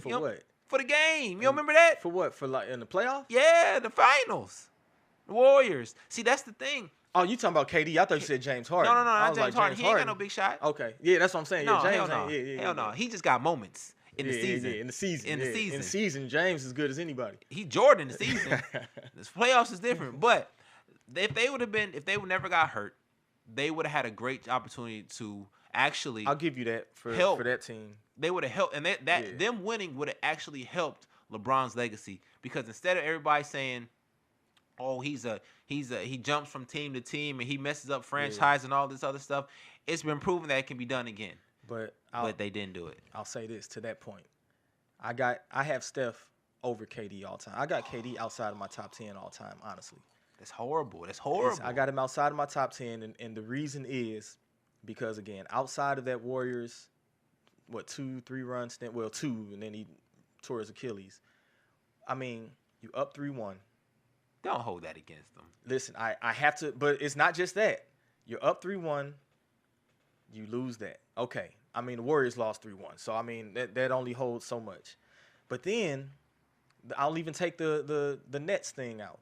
[SPEAKER 6] For what?
[SPEAKER 5] For the game. You don't remember that?
[SPEAKER 6] For what? For like in the playoffs?
[SPEAKER 5] Yeah, the finals. The Warriors. See, that's the thing.
[SPEAKER 6] Oh, you talking about KD? I thought you said James Harden.
[SPEAKER 5] No, not James Harden. He ain't got no big shot.
[SPEAKER 6] Okay. Yeah, that's what I'm saying.
[SPEAKER 5] No,
[SPEAKER 6] yeah, James
[SPEAKER 5] hell no. Hell no. He just got moments in the season.
[SPEAKER 6] In the season.
[SPEAKER 5] In the
[SPEAKER 6] season, James is as good as anybody.
[SPEAKER 5] He Jordan in the season. This playoffs is different. But if they would never got hurt, they would have had a great opportunity to actually
[SPEAKER 6] I'll give you that for that team. They
[SPEAKER 5] would have helped, and them winning would have actually helped LeBron's legacy, because instead of everybody saying, "Oh, he jumps from team to team and he messes up franchise and all this other stuff," it's been proven that it can be done again. But they didn't do it.
[SPEAKER 6] I'll say this to that point: I have Steph over KD all time. I got KD outside of my top 10 all time. Honestly,
[SPEAKER 5] that's horrible.
[SPEAKER 6] I got him outside of my top 10, and the reason is because, again, outside of that Warriors, 2-3 runs, 2, and then he tore his Achilles. I mean, you up 3-1.
[SPEAKER 5] Don't hold that against them.
[SPEAKER 6] Listen, I have to, but it's not just that. You're up 3-1, you lose that. Okay. I mean, the Warriors lost 3-1, so I mean that only holds so much. But then I'll even take the Nets thing out.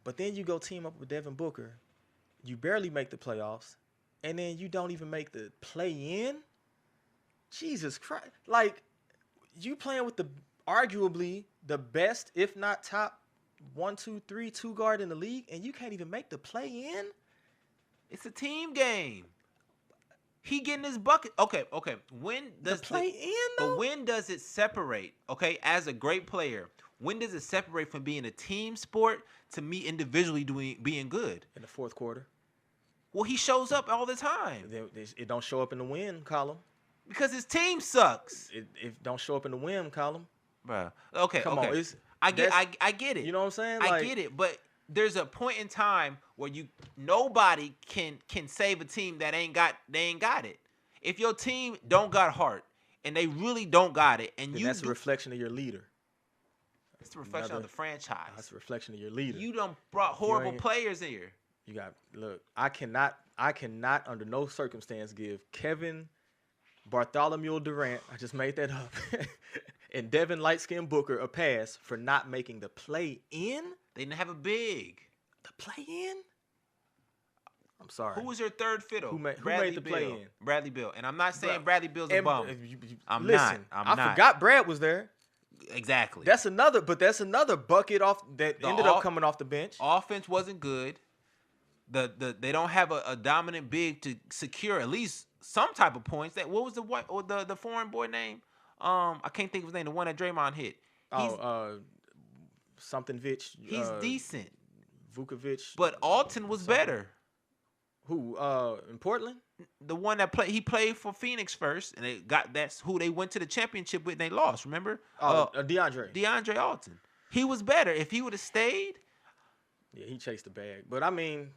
[SPEAKER 6] But then you go team up with Devin Booker, you barely make the playoffs, and then you don't even make the play-in. Jesus Christ! Like, you playing with arguably the best, if not top 1, 2, 3 2 guard in the league, and you can't even make the play-in.
[SPEAKER 5] It's a team game. He getting his bucket. Okay. When does
[SPEAKER 6] play in,
[SPEAKER 5] But
[SPEAKER 6] though?
[SPEAKER 5] when does it separate? Okay, as a great player, when does it separate from being a team sport to me individually being good?
[SPEAKER 6] In the fourth quarter.
[SPEAKER 5] Well, he shows up all the time
[SPEAKER 6] It don't show up in the win column.
[SPEAKER 5] because his team sucks,
[SPEAKER 6] It don't show up in the win column.
[SPEAKER 5] bro. Okay,
[SPEAKER 6] Come on,
[SPEAKER 5] I get it.
[SPEAKER 6] You know what I'm saying?
[SPEAKER 5] I
[SPEAKER 6] Like,
[SPEAKER 5] get it, but there's a point in time where nobody can save a team that ain't got it. If your team don't got heart and they really don't got it, and
[SPEAKER 6] then that's a reflection of your leader.
[SPEAKER 5] it's a reflection of the franchise.
[SPEAKER 6] That's a reflection of your leader.
[SPEAKER 5] You done brought horrible players here.
[SPEAKER 6] You got look. I cannot under no circumstance give Kevin Bartholomew Durant. I just made that up. And Devin Lightskin Booker a pass for not making the play in.
[SPEAKER 5] They didn't have a big.
[SPEAKER 6] The play in. I'm sorry.
[SPEAKER 5] Who was your third fiddle?
[SPEAKER 6] Who made the
[SPEAKER 5] Bill.
[SPEAKER 6] play in?
[SPEAKER 5] Bradley Bill. And I'm not saying
[SPEAKER 6] Bruh.
[SPEAKER 5] Bradley Bill's a bum. I'm
[SPEAKER 6] Listen,
[SPEAKER 5] not.
[SPEAKER 6] I forgot Brad was there.
[SPEAKER 5] Exactly.
[SPEAKER 6] That's another bucket off that ended up coming off the bench.
[SPEAKER 5] Offense wasn't good. They don't have a dominant big to secure at least some type of points. What was the foreign boy name? I can't think of his name. The one that Draymond hit.
[SPEAKER 6] Something Vich.
[SPEAKER 5] He's decent.
[SPEAKER 6] Vukovic.
[SPEAKER 5] But Alton was better.
[SPEAKER 6] Who? In Portland?
[SPEAKER 5] The one that he played for Phoenix first, and that's who they went to the championship with and they lost, remember? DeAndre Alton. He was better. If he would have stayed.
[SPEAKER 6] Yeah, he chased the bag. But I mean,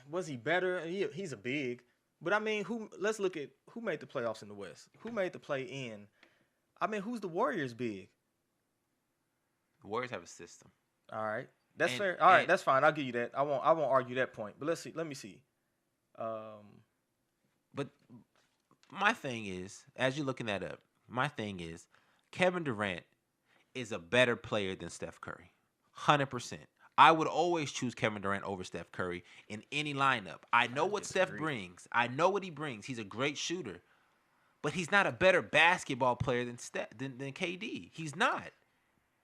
[SPEAKER 6] was he better? He's a big. But I mean, let's look at who made the playoffs in the West. Who made the play in? I mean, who's the Warriors big?
[SPEAKER 5] The Warriors have a system.
[SPEAKER 6] All right. That's fair. All right, that's fine. I'll give you that. I won't argue that point. But let's see. Let me see.
[SPEAKER 5] But my thing is, as you're looking that up, my thing is Kevin Durant is a better player than Steph Curry. 100%. I would always choose Kevin Durant over Steph Curry in any lineup. I know what Steph brings. I know what he brings. He's a great shooter. But he's not a better basketball player than KD. He's not.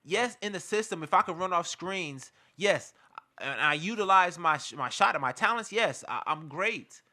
[SPEAKER 5] Yes, in the system, if I could run off screens, yes, and I utilize my shot and my talents, yes, I'm great.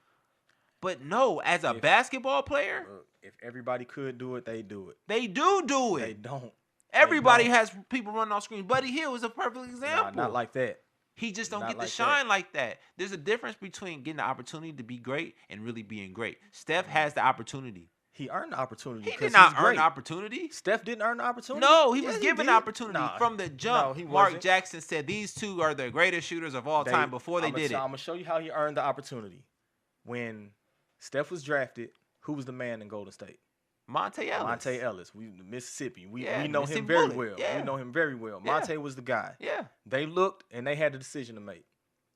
[SPEAKER 5] But no, as a basketball player,
[SPEAKER 6] if everybody could do it, they do it.
[SPEAKER 5] They do it.
[SPEAKER 6] They don't.
[SPEAKER 5] Everybody has people running off screens. Buddy Hield is a perfect example.
[SPEAKER 6] Not like that.
[SPEAKER 5] He just don't get the shine like that. There's a difference between getting the opportunity to be great and really being great. Steph has the opportunity.
[SPEAKER 6] He earned the opportunity.
[SPEAKER 5] He did not earn the opportunity.
[SPEAKER 6] Steph didn't earn the opportunity?
[SPEAKER 5] No, he was given the opportunity from the jump.
[SPEAKER 6] No,
[SPEAKER 5] Mark Jackson said these two are the greatest shooters of all time before they did it.
[SPEAKER 6] I'm going to show you how he earned the opportunity. When Steph was drafted, who was the man in Golden State?
[SPEAKER 5] Monte Ellis.
[SPEAKER 6] Mississippi. We know him very well.
[SPEAKER 5] Yeah.
[SPEAKER 6] We know him very well. Monte was the guy.
[SPEAKER 5] Yeah.
[SPEAKER 6] They looked, and they had a decision to make.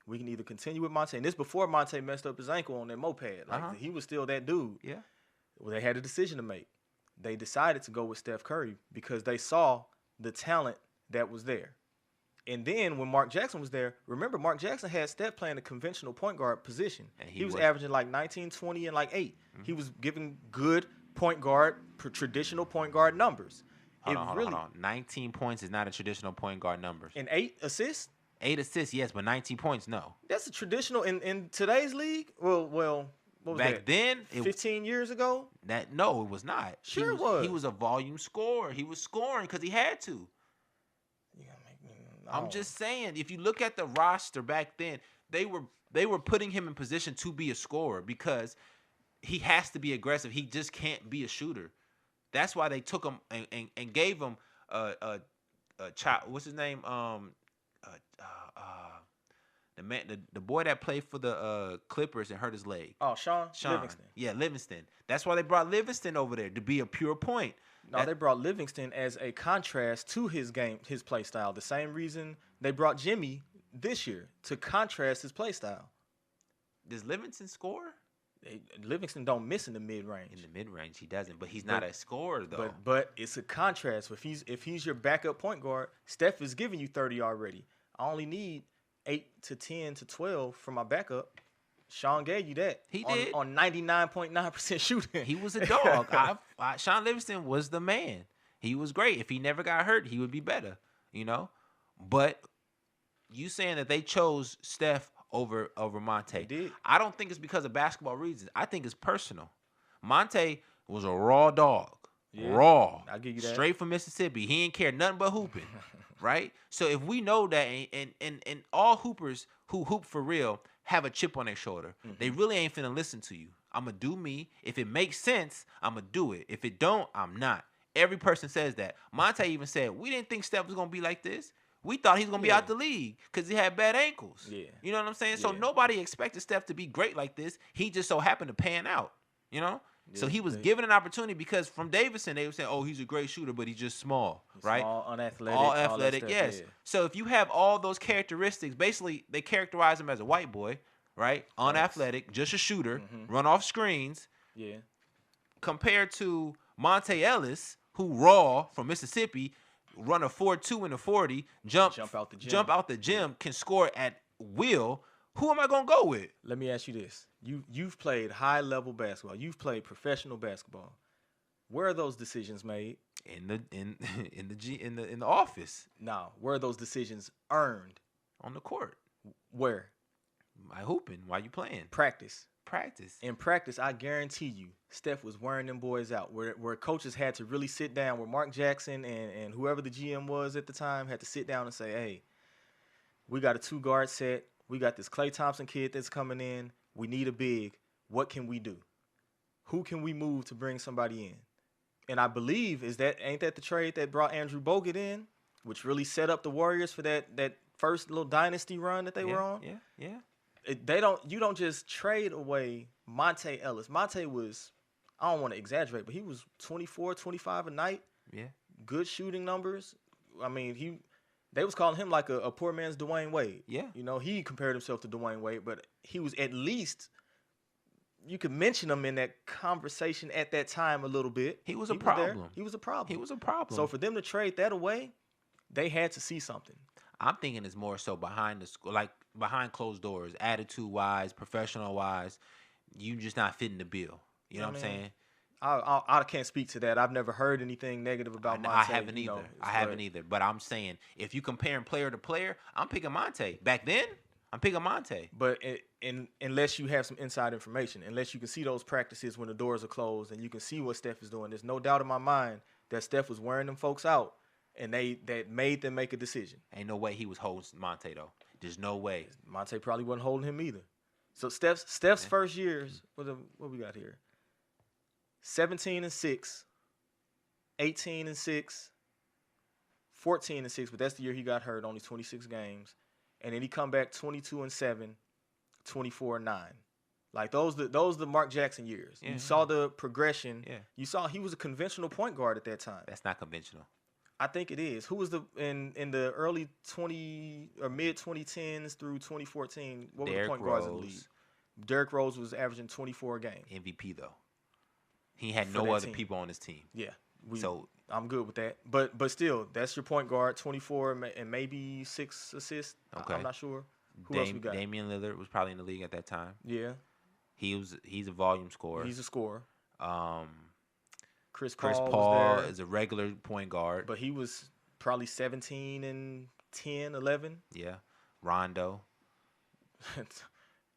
[SPEAKER 6] We can either continue with Monte. And this before Monte messed up his ankle on that moped. He was still that dude.
[SPEAKER 5] Yeah.
[SPEAKER 6] Well, they had a decision to make. They decided to go with Steph Curry because they saw the talent that was there. And then when Mark Jackson was there, remember Mark Jackson had Steph playing a conventional point guard position. And he was averaging like 19, 20, and like 8. Mm-hmm. He was giving good point guard, traditional point guard numbers.
[SPEAKER 5] Hold on. 19 points is not a traditional point guard numbers.
[SPEAKER 6] And 8 assists?
[SPEAKER 5] 8 assists, yes, but 19 points, no.
[SPEAKER 6] That's a traditional in today's league? Well, what was
[SPEAKER 5] back
[SPEAKER 6] that?
[SPEAKER 5] then,
[SPEAKER 6] 15 years ago?
[SPEAKER 5] No, it was not.
[SPEAKER 6] Sure, it was.
[SPEAKER 5] He was a volume scorer. He was scoring because he had to. I'm just saying, if you look at the roster back then, they were putting him in position to be a scorer because he has to be aggressive. He just can't be a shooter. That's why they took him and gave him a child. What's his name? The boy that played for the Clippers and hurt his leg.
[SPEAKER 6] Oh, Sean Livingston.
[SPEAKER 5] Yeah, Livingston. That's why they brought Livingston over there to be a pure point.
[SPEAKER 6] No, they brought Livingston as a contrast to his game, his play style. The same reason they brought Jimmy this year to contrast his play style.
[SPEAKER 5] Does Livingston score?
[SPEAKER 6] Livingston don't miss in the mid-range.
[SPEAKER 5] In the mid-range, he doesn't, but he's not a scorer though.
[SPEAKER 6] But it's a contrast. If he's your backup point guard, Steph is giving you 30 already. I only need 8 to 10 to 12 for my backup. Sean gave you that.
[SPEAKER 5] He did.
[SPEAKER 6] On 99.9% shooting.
[SPEAKER 5] He was a dog. Sean Livingston was the man. He was great. If he never got hurt, he would be better, you know? But you saying that they chose Steph over Monte.
[SPEAKER 6] They did.
[SPEAKER 5] I don't think it's because of basketball reasons. I think it's personal. Monte was a raw dog.
[SPEAKER 6] Yeah,
[SPEAKER 5] Raw.
[SPEAKER 6] I'll give you that.
[SPEAKER 5] Straight from Mississippi. He ain't care nothing but hooping. Right? So if we know that, and all hoopers who hoop for real have a chip on their shoulder, they really ain't finna listen to you. I'm going to do me. If it makes sense, I'm going to do it. If it don't, I'm not. Every person says that. Monte even said, we didn't think Steph was going to be like this. We thought he was going to be out the league because he had bad ankles.
[SPEAKER 6] Yeah.
[SPEAKER 5] You know what I'm saying? So
[SPEAKER 6] Yeah.
[SPEAKER 5] nobody expected Steph to be great like this. He just so happened to pan out, you know? So
[SPEAKER 6] Yeah,
[SPEAKER 5] he was given an opportunity because from Davidson, they were saying, oh, he's a great shooter, but he's just small, right?
[SPEAKER 6] Small, unathletic.
[SPEAKER 5] All
[SPEAKER 6] that
[SPEAKER 5] athletic,
[SPEAKER 6] stuff,
[SPEAKER 5] yes.
[SPEAKER 6] yeah.
[SPEAKER 5] So if you have all those characteristics, basically they characterize him as a white boy, right? Unathletic, just a shooter, run off screens,
[SPEAKER 6] Yeah.
[SPEAKER 5] compared to Monte Ellis, who raw from Mississippi, run a 4.2 in the 40, jump
[SPEAKER 6] out the gym.
[SPEAKER 5] jump out the gym, can score at will. Who am I gonna go with?
[SPEAKER 6] Let me ask you this: you've played high level basketball. You've played professional basketball. Where are those decisions made?
[SPEAKER 5] In the office,
[SPEAKER 6] Now, where are those decisions earned?
[SPEAKER 5] on the court.
[SPEAKER 6] Where?
[SPEAKER 5] I hooping while you playing.
[SPEAKER 6] Practice.
[SPEAKER 5] Practice.
[SPEAKER 6] In practice, I guarantee you, Steph was wearing them boys out. Where coaches had to really sit down, where Mark Jackson and whoever the GM was at the time had to sit down and say, hey, we got a 2-guard set. We got this Klay Thompson kid that's coming in. We need a big. What can we do? Who can we move to bring somebody in? And I believe, ain't that the trade that brought Andrew Bogut in, which really set up the Warriors for that first little dynasty run that they were on?
[SPEAKER 5] Yeah.
[SPEAKER 6] You don't just trade away Monte Ellis. Monte was, I don't want to exaggerate, but he was 24, 25 a night.
[SPEAKER 5] Yeah.
[SPEAKER 6] Good shooting numbers. I mean, they was calling him like a poor man's Dwayne Wade.
[SPEAKER 5] Yeah.
[SPEAKER 6] You know, he compared himself to Dwayne Wade, but he was at least, you could mention him in that conversation at that time a little bit.
[SPEAKER 5] He was a problem.
[SPEAKER 6] He was a problem.
[SPEAKER 5] He was a problem.
[SPEAKER 6] So for them to trade that away, they had to see something.
[SPEAKER 5] I'm thinking it's more so behind behind closed doors, attitude wise, professional wise. You just not fitting the bill. You know what I'm saying?
[SPEAKER 6] I can't speak to that. I've never heard anything negative about Monte.
[SPEAKER 5] I haven't either. I haven't either. But I'm saying if you comparing player to player, I'm picking Monte. Back then, I'm picking Monte.
[SPEAKER 6] But unless you have some inside information, unless you can see those practices when the doors are closed and you can see what Steph is doing, there's no doubt in my mind that Steph was wearing them folks out and that made them make a decision.
[SPEAKER 5] Ain't no way he was holding Monte though. There's no way.
[SPEAKER 6] Monte probably wasn't holding him either. So Steph's first years, what we got here? 17-6, 18-6, 14-6, but that's the year he got hurt, only 26 games. And then he come back 22-7, 24-9. Like those the Mark Jackson years.
[SPEAKER 5] Yeah.
[SPEAKER 6] You saw the progression.
[SPEAKER 5] Yeah.
[SPEAKER 6] You saw he was a conventional point guard at that time.
[SPEAKER 5] That's not conventional.
[SPEAKER 6] I think it is. Who was in the early 20 or mid 2010s through 2014? What were the point guards in the league? Derrick Rose was averaging 24 a game.
[SPEAKER 5] MVP though. He had
[SPEAKER 6] For
[SPEAKER 5] no
[SPEAKER 6] that
[SPEAKER 5] other
[SPEAKER 6] team.
[SPEAKER 5] people on his team.
[SPEAKER 6] Yeah.
[SPEAKER 5] So
[SPEAKER 6] I'm good with that. But still, that's your point guard, 24 and maybe 6 assists.
[SPEAKER 5] Okay.
[SPEAKER 6] I'm not sure. Who else we got?
[SPEAKER 5] Damian Lillard was probably in the league at that time.
[SPEAKER 6] Yeah.
[SPEAKER 5] He's a volume scorer.
[SPEAKER 6] He's a scorer. Chris
[SPEAKER 5] Chris
[SPEAKER 6] Paul
[SPEAKER 5] Paul
[SPEAKER 6] was there,
[SPEAKER 5] is a regular point guard.
[SPEAKER 6] but he was probably 17 and 10, 11.
[SPEAKER 5] Yeah. Rondo.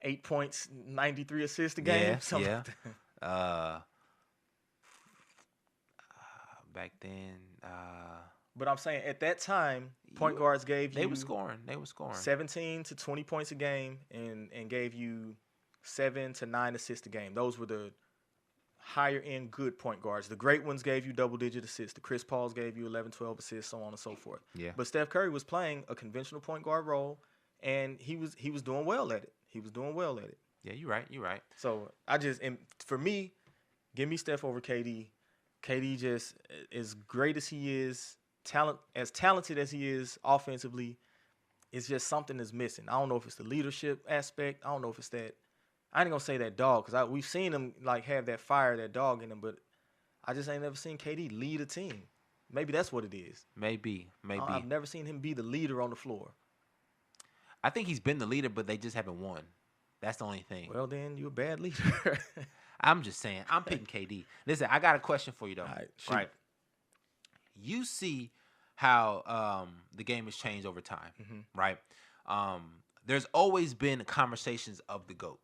[SPEAKER 6] 8 points, 93 assists a game. something
[SPEAKER 5] Yeah.
[SPEAKER 6] like that.
[SPEAKER 5] Back then,
[SPEAKER 6] But I'm saying at that time, point guards gave
[SPEAKER 5] they
[SPEAKER 6] you
[SPEAKER 5] were scoring. They were scoring.
[SPEAKER 6] 17 to 20 points a game and gave you 7 to 9 assists a game. Those were the higher end good point guards. The great ones gave you double-digit assists. The Chris Pauls gave you 11, 12 assists, so on and so forth.
[SPEAKER 5] Yeah.
[SPEAKER 6] But Steph Curry was playing a conventional point guard role, and he was doing well at it.
[SPEAKER 5] Yeah, you're right. You're right.
[SPEAKER 6] So and for me, give me Steph over KD. KD just, as great as he is, as talented as he is offensively, it's just something that's missing. I don't know if it's the leadership aspect. I don't know if it's that. I ain't gonna say that dog because we've seen him like have that fire, that dog in him, but I just ain't never seen KD lead a team. Maybe that's what it is.
[SPEAKER 5] Maybe.
[SPEAKER 6] I've never seen him be the leader on the floor.
[SPEAKER 5] I think he's been the leader, but they just haven't won. That's the only thing.
[SPEAKER 6] Well, then you're a bad leader.
[SPEAKER 5] I'm just saying. I'm picking KD. Listen, I got a question for you though.
[SPEAKER 6] All right, shoot.
[SPEAKER 5] Right. You see how the game has changed over time, right? There's always been conversations of the GOAT.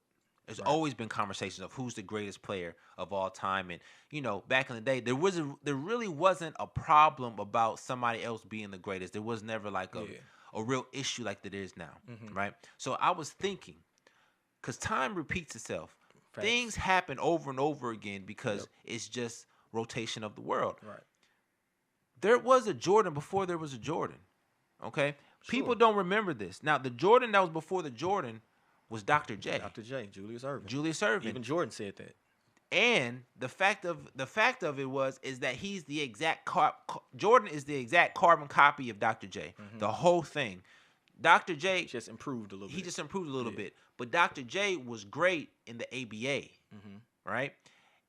[SPEAKER 5] There's always been conversations of who's the greatest player of all time, and back in the day, there really wasn't a problem about somebody else being the greatest. There was never like a real issue like that is now, right? So I was thinking, because time repeats itself, things happen over and over again because it's just rotation of the world.
[SPEAKER 6] Right.
[SPEAKER 5] There was a Jordan before there was a Jordan. Okay, people don't remember this. Now, the Jordan that was before the Jordan was Dr. J.
[SPEAKER 6] Dr. J. Julius Erving.
[SPEAKER 5] Julius Erving.
[SPEAKER 6] Even Jordan said that.
[SPEAKER 5] And the fact of it is that he's the exact Jordan is the exact carbon copy of Dr. J. The whole thing. Dr. J
[SPEAKER 6] just improved a little bit.
[SPEAKER 5] He just improved a little bit. But Dr. J was great in the ABA, right?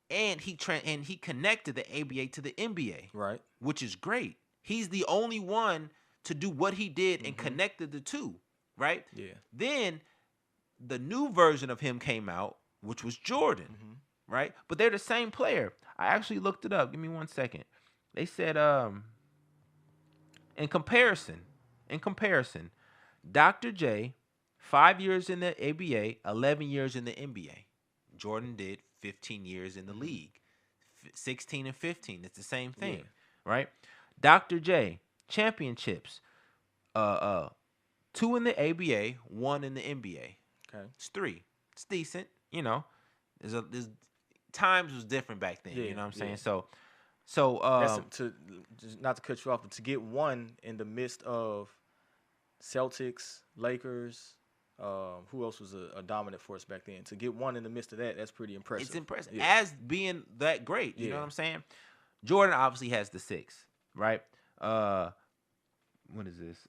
[SPEAKER 5] And he connected the ABA to the NBA,
[SPEAKER 6] right? Which
[SPEAKER 5] is great. He's the only one to do what he did and connected the two, right?
[SPEAKER 6] Yeah.
[SPEAKER 5] Then the new version of him came out, which was Jordan, right? But they're the same player. I actually looked it up. Give me 1 second. They said in comparison, Dr. J, 5 years in the ABA, 11 years in the NBA. Jordan did 15 years in the league, 16 and 15. It's the same thing, right? Dr. J, championships, 2 in the ABA, 1 in the NBA.
[SPEAKER 6] Okay,
[SPEAKER 5] it's 3. It's decent, There's times was different back then. You know what I'm saying? So
[SPEAKER 6] that's not to cut you off, but to get 1 in the midst of Celtics, Lakers. Who else was a dominant force back then? To get 1 in the midst of that, that's pretty impressive.
[SPEAKER 5] It's impressive as being that great. You know what I'm saying? Jordan obviously has the 6, right? What is this?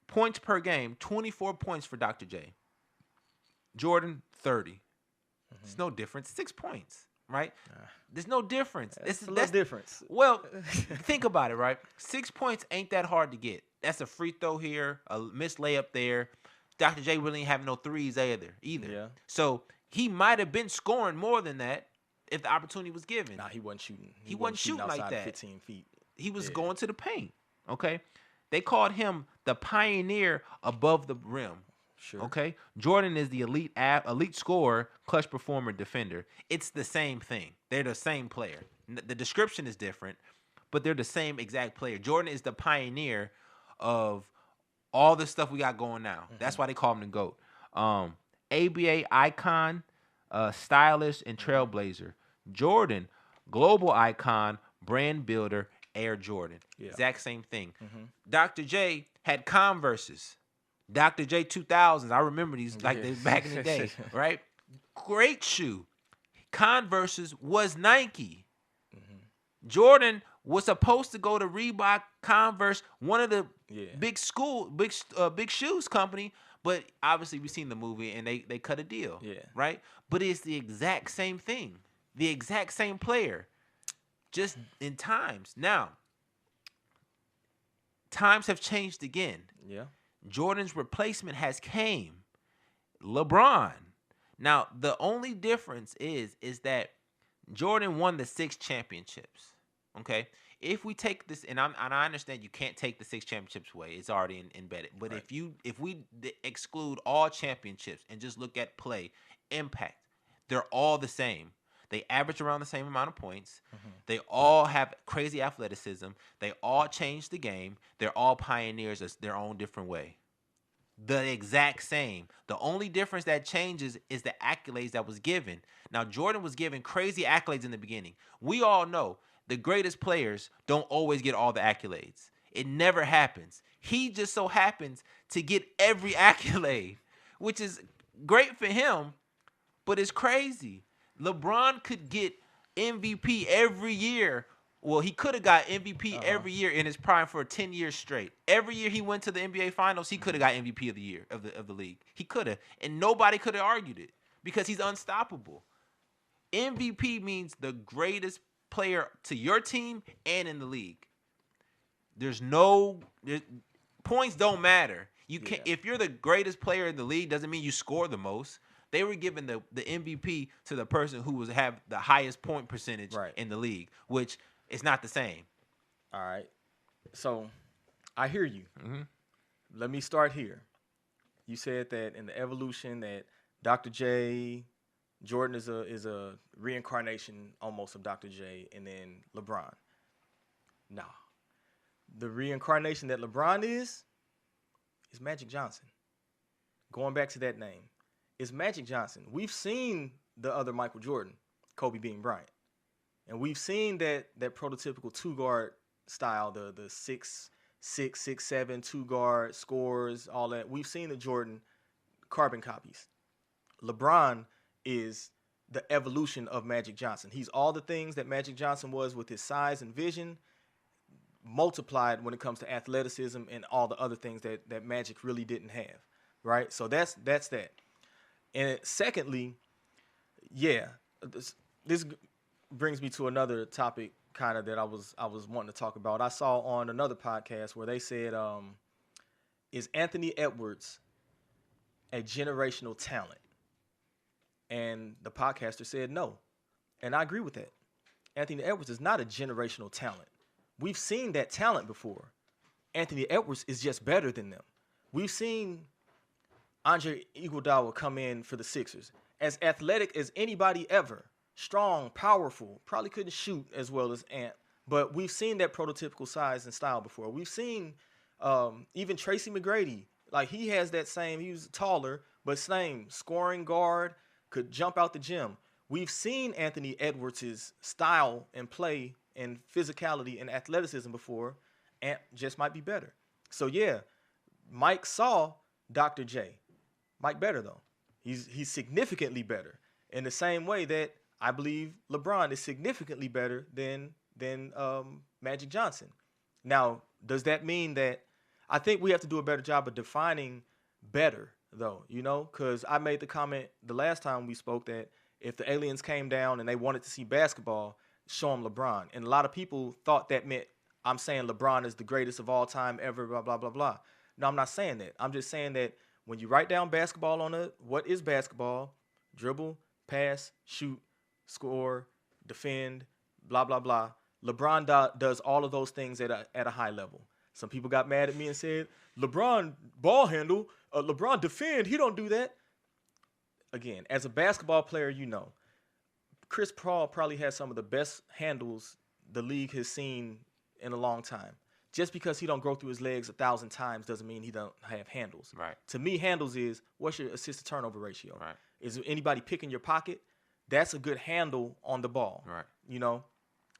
[SPEAKER 5] Points per game, 24 points for Dr. J. Jordan, 30. There's no difference. 6 points, right? There's no difference.
[SPEAKER 6] That's a little difference.
[SPEAKER 5] Well, think about it, right? 6 points ain't that hard to get. That's a free throw here, a missed layup there. Dr. J really ain't having no threes either.
[SPEAKER 6] Yeah.
[SPEAKER 5] So he might have been scoring more than that if the opportunity was given.
[SPEAKER 6] Nah, he wasn't shooting.
[SPEAKER 5] He wasn't shooting like that.
[SPEAKER 6] 15 feet.
[SPEAKER 5] He was going to the paint. Okay. They called him the pioneer above the rim.
[SPEAKER 6] Sure.
[SPEAKER 5] Okay. Jordan is the elite scorer, clutch performer, defender. It's the same thing. They're the same player. The description is different, but they're the same exact player. Jordan is the pioneer of all the stuff we got going now. That's why they call him the GOAT. ABA icon, stylist, and trailblazer. Jordan, global icon, brand builder, Air Jordan.
[SPEAKER 6] Yeah.
[SPEAKER 5] Exact same thing. Dr. J had Converses. Dr. J 2000s. I remember these like they back in the day, right? Great shoe. Converses was Nike. Jordan was supposed to go to Reebok, Converse, one of the big shoes company, but obviously we've seen the movie and they cut a deal, right? But it's the exact same thing, the exact same player, just in times. Now, times have changed again.
[SPEAKER 6] Yeah.
[SPEAKER 5] Jordan's replacement has came, LeBron. Now, the only difference is that Jordan won the 6 championships. Okay, if we take this, and I understand you can't take the 6 championships away; it's already embedded. But
[SPEAKER 6] right.
[SPEAKER 5] if we exclude all championships and just look at play, impact, they're all the same. They average around the same amount of points. They all have crazy athleticism. They all change the game. They're all pioneers of their own different way. The exact same. The only difference that changes is the accolades that was given. Now, Jordan was given crazy accolades in the beginning. We all know the greatest players don't always get all the accolades. It never happens. He just so happens to get every accolade, which is great for him, but it's crazy. LeBron could get MVP every year. Well, he could have got MVP every year in his prime for 10 years straight. Every year he went to the NBA Finals, he could have got MVP of the year of the league. He could have, and nobody could have argued it because he's unstoppable. MVP means the greatest player to your team and in the league. Points don't matter. You can't if you're the greatest player in the league, doesn't mean you score the most. They were giving the MVP to the person who was have the highest point percentage in the league, which is not the same.
[SPEAKER 6] All right. So I hear you. Let me start here. You said that in the evolution that Dr. J, Jordan is a reincarnation almost of Dr. J, and then LeBron. Nah. The reincarnation that LeBron is Magic Johnson. Going back to that name, it's Magic Johnson. We've seen the other Michael Jordan, Kobe being Bryant. And we've seen that prototypical two-guard style, the 6'6", 6'7", two-guard scores, all that. We've seen the Jordan carbon copies. LeBron is the evolution of Magic Johnson. He's all the things that Magic Johnson was with his size and vision, multiplied when it comes to athleticism and all the other things that Magic really didn't have, right? So that's that. And secondly, this brings me to another topic kind of that I was wanting to talk about. I saw on another podcast where they said, is Anthony Edwards a generational talent? And the podcaster said no. And I agree with that. Anthony Edwards is not a generational talent. We've seen that talent before. Anthony Edwards is just better than them. We've seen Andre Iguodala come in for the Sixers. As athletic as anybody ever. Strong, powerful, probably couldn't shoot as well as Ant. But we've seen that prototypical size and style before. We've seen even Tracy McGrady. Like, he has that same, he was taller, but same scoring guard, could jump out the gym. We've seen Anthony Edwards' style and play and physicality and athleticism before. Ant just might be better. So, yeah, Mike saw Dr. J. Mike better, though. He's significantly better. In the same way that I believe LeBron is significantly better than Magic Johnson. Now, does that mean that I think we have to do a better job of defining better, though, you know? Because I made the comment the last time we spoke that if the aliens came down and they wanted to see basketball, show them LeBron. And a lot of people thought that meant I'm saying LeBron is the greatest of all time ever, blah, blah, blah, blah. No, I'm not saying that. I'm just saying that when you write down basketball on what is basketball, dribble, pass, shoot, score, defend, blah, blah, blah. LeBron does all of those things at a high level. Some people got mad at me and said, LeBron ball handle, LeBron defend, he don't do that. Again, as a basketball player, you know, Chris Paul probably has some of the best handles the league has seen in a long time. Just because he don't go through his legs 1,000 times doesn't mean he don't have handles.
[SPEAKER 5] Right.
[SPEAKER 6] To me, handles is what's your assist to turnover ratio?
[SPEAKER 5] Right.
[SPEAKER 6] Is anybody picking your pocket? That's a good handle on the ball.
[SPEAKER 5] Right.
[SPEAKER 6] You know,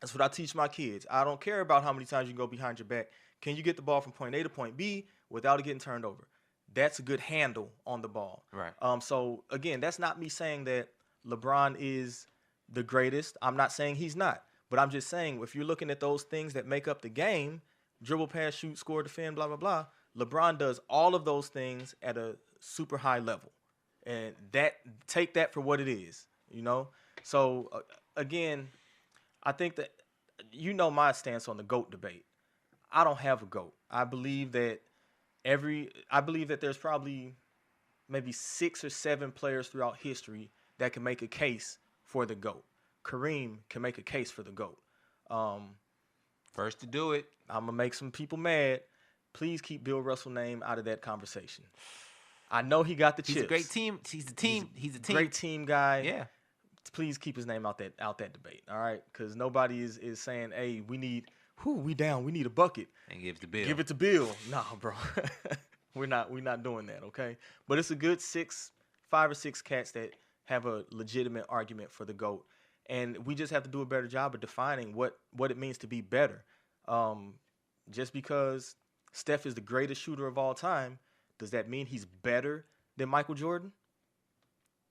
[SPEAKER 6] that's what I teach my kids. I don't care about how many times you can go behind your back. Can you get the ball from point A to point B without it getting turned over? That's a good handle on the ball.
[SPEAKER 5] Right.
[SPEAKER 6] So, again, that's not me saying that LeBron is the greatest. I'm not saying he's not. But I'm just saying if you're looking at those things that make up the game, dribble, pass, shoot, score, defend, blah, blah, blah, LeBron does all of those things at a super high level. And take that for what it is, you know? So, again, I think that you know my stance on the GOAT debate. I don't have a GOAT. I believe that there's probably maybe 6 or 7 players throughout history that can make a case for the GOAT. Kareem can make a case for the GOAT.
[SPEAKER 5] First to do it.
[SPEAKER 6] I'm going to make some people mad. Please keep Bill Russell's name out of that conversation. I know he got the chips.
[SPEAKER 5] He's a great team. He's a team.
[SPEAKER 6] Great team guy.
[SPEAKER 5] Yeah.
[SPEAKER 6] Please keep his name out that debate, all right? Because nobody is saying, hey, we down. We need a bucket.
[SPEAKER 5] And give it to Bill.
[SPEAKER 6] Give it to Bill. Nah, bro. We're not doing that, okay? But it's a good 5 or 6 cats that have a legitimate argument for the GOAT. And we just have to do a better job of defining what it means to be better. Just because Steph is the greatest shooter of all time, does that mean he's better than Michael Jordan?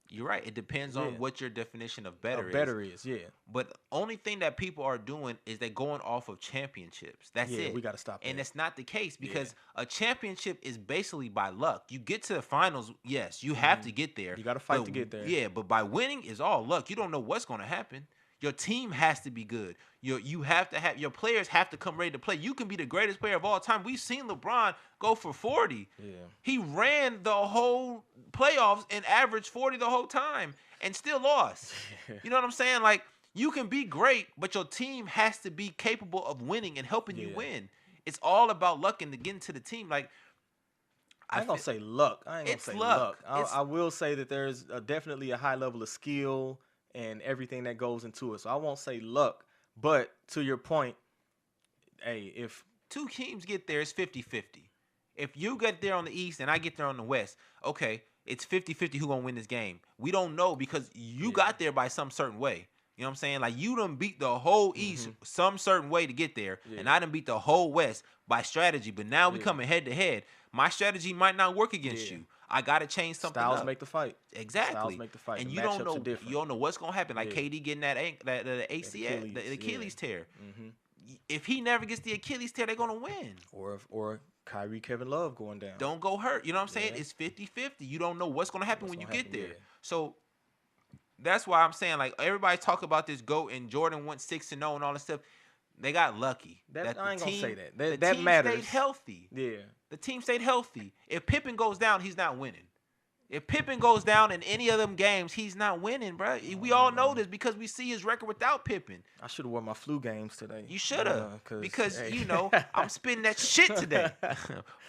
[SPEAKER 5] You're right. It depends on what your definition of better is.
[SPEAKER 6] Better is, yeah.
[SPEAKER 5] But the only thing that people are doing is they're going off of championships. That's it.
[SPEAKER 6] We got to stop that.
[SPEAKER 5] And it's not the case because a championship is basically by luck. You get to the finals, yes, you have to get there.
[SPEAKER 6] You got to fight to get there.
[SPEAKER 5] Yeah, but by winning is all luck. You don't know what's going to happen. Your team has to be good. You have to have your players have to come ready to play. You can be the greatest player of all time. We've seen LeBron go for 40.
[SPEAKER 6] Yeah.
[SPEAKER 5] He ran the whole playoffs and averaged 40 the whole time and still lost. You know what I'm saying? Like, you can be great, but your team has to be capable of winning and helping you win. It's all about luck and getting to the team. Like,
[SPEAKER 6] I ain't gonna say luck. I ain't gonna
[SPEAKER 5] It's
[SPEAKER 6] say
[SPEAKER 5] luck.
[SPEAKER 6] luck. I will say that there's definitely a high level of skill and everything that goes into it. So I won't say luck. But to your point, hey, if
[SPEAKER 5] two teams get there, it's 50-50. If you get there on the East and I get there on the West, okay, it's 50-50 who gonna win this game. We don't know because you got there by some certain way. You know what I'm saying? Like, you done beat the whole East some certain way to get there, and I done beat the whole West by strategy. But now we coming head to head. My strategy might not work against you. I gotta change something
[SPEAKER 6] styles
[SPEAKER 5] up.
[SPEAKER 6] make the fight.
[SPEAKER 5] Exactly.
[SPEAKER 6] Styles make the fight.
[SPEAKER 5] And
[SPEAKER 6] The
[SPEAKER 5] you don't
[SPEAKER 6] matchups
[SPEAKER 5] know
[SPEAKER 6] are different.
[SPEAKER 5] you don't know what's gonna happen. Like KD getting that the ACL, the Achilles tear. If he never gets the Achilles tear, they're gonna win.
[SPEAKER 6] Or Kyrie, Kevin Love going down.
[SPEAKER 5] Don't go hurt. You know what I'm saying? It's 50-50. You don't know what's gonna happen when you get there. So that's why I'm saying, like, everybody talk about this GOAT and Jordan went 6-0 and all this stuff. They got lucky.
[SPEAKER 6] That I ain't gonna say that.
[SPEAKER 5] The
[SPEAKER 6] That
[SPEAKER 5] team
[SPEAKER 6] matters.
[SPEAKER 5] stayed healthy.
[SPEAKER 6] Yeah.
[SPEAKER 5] The team stayed healthy. If Pippen goes down, he's not winning. If Pippen goes down in any of them games, he's not winning, bro. We all know this because we see his record without Pippen.
[SPEAKER 6] I should have worn my flu games today.
[SPEAKER 5] You should have, because
[SPEAKER 6] hey.
[SPEAKER 5] you know I'm spitting that shit today,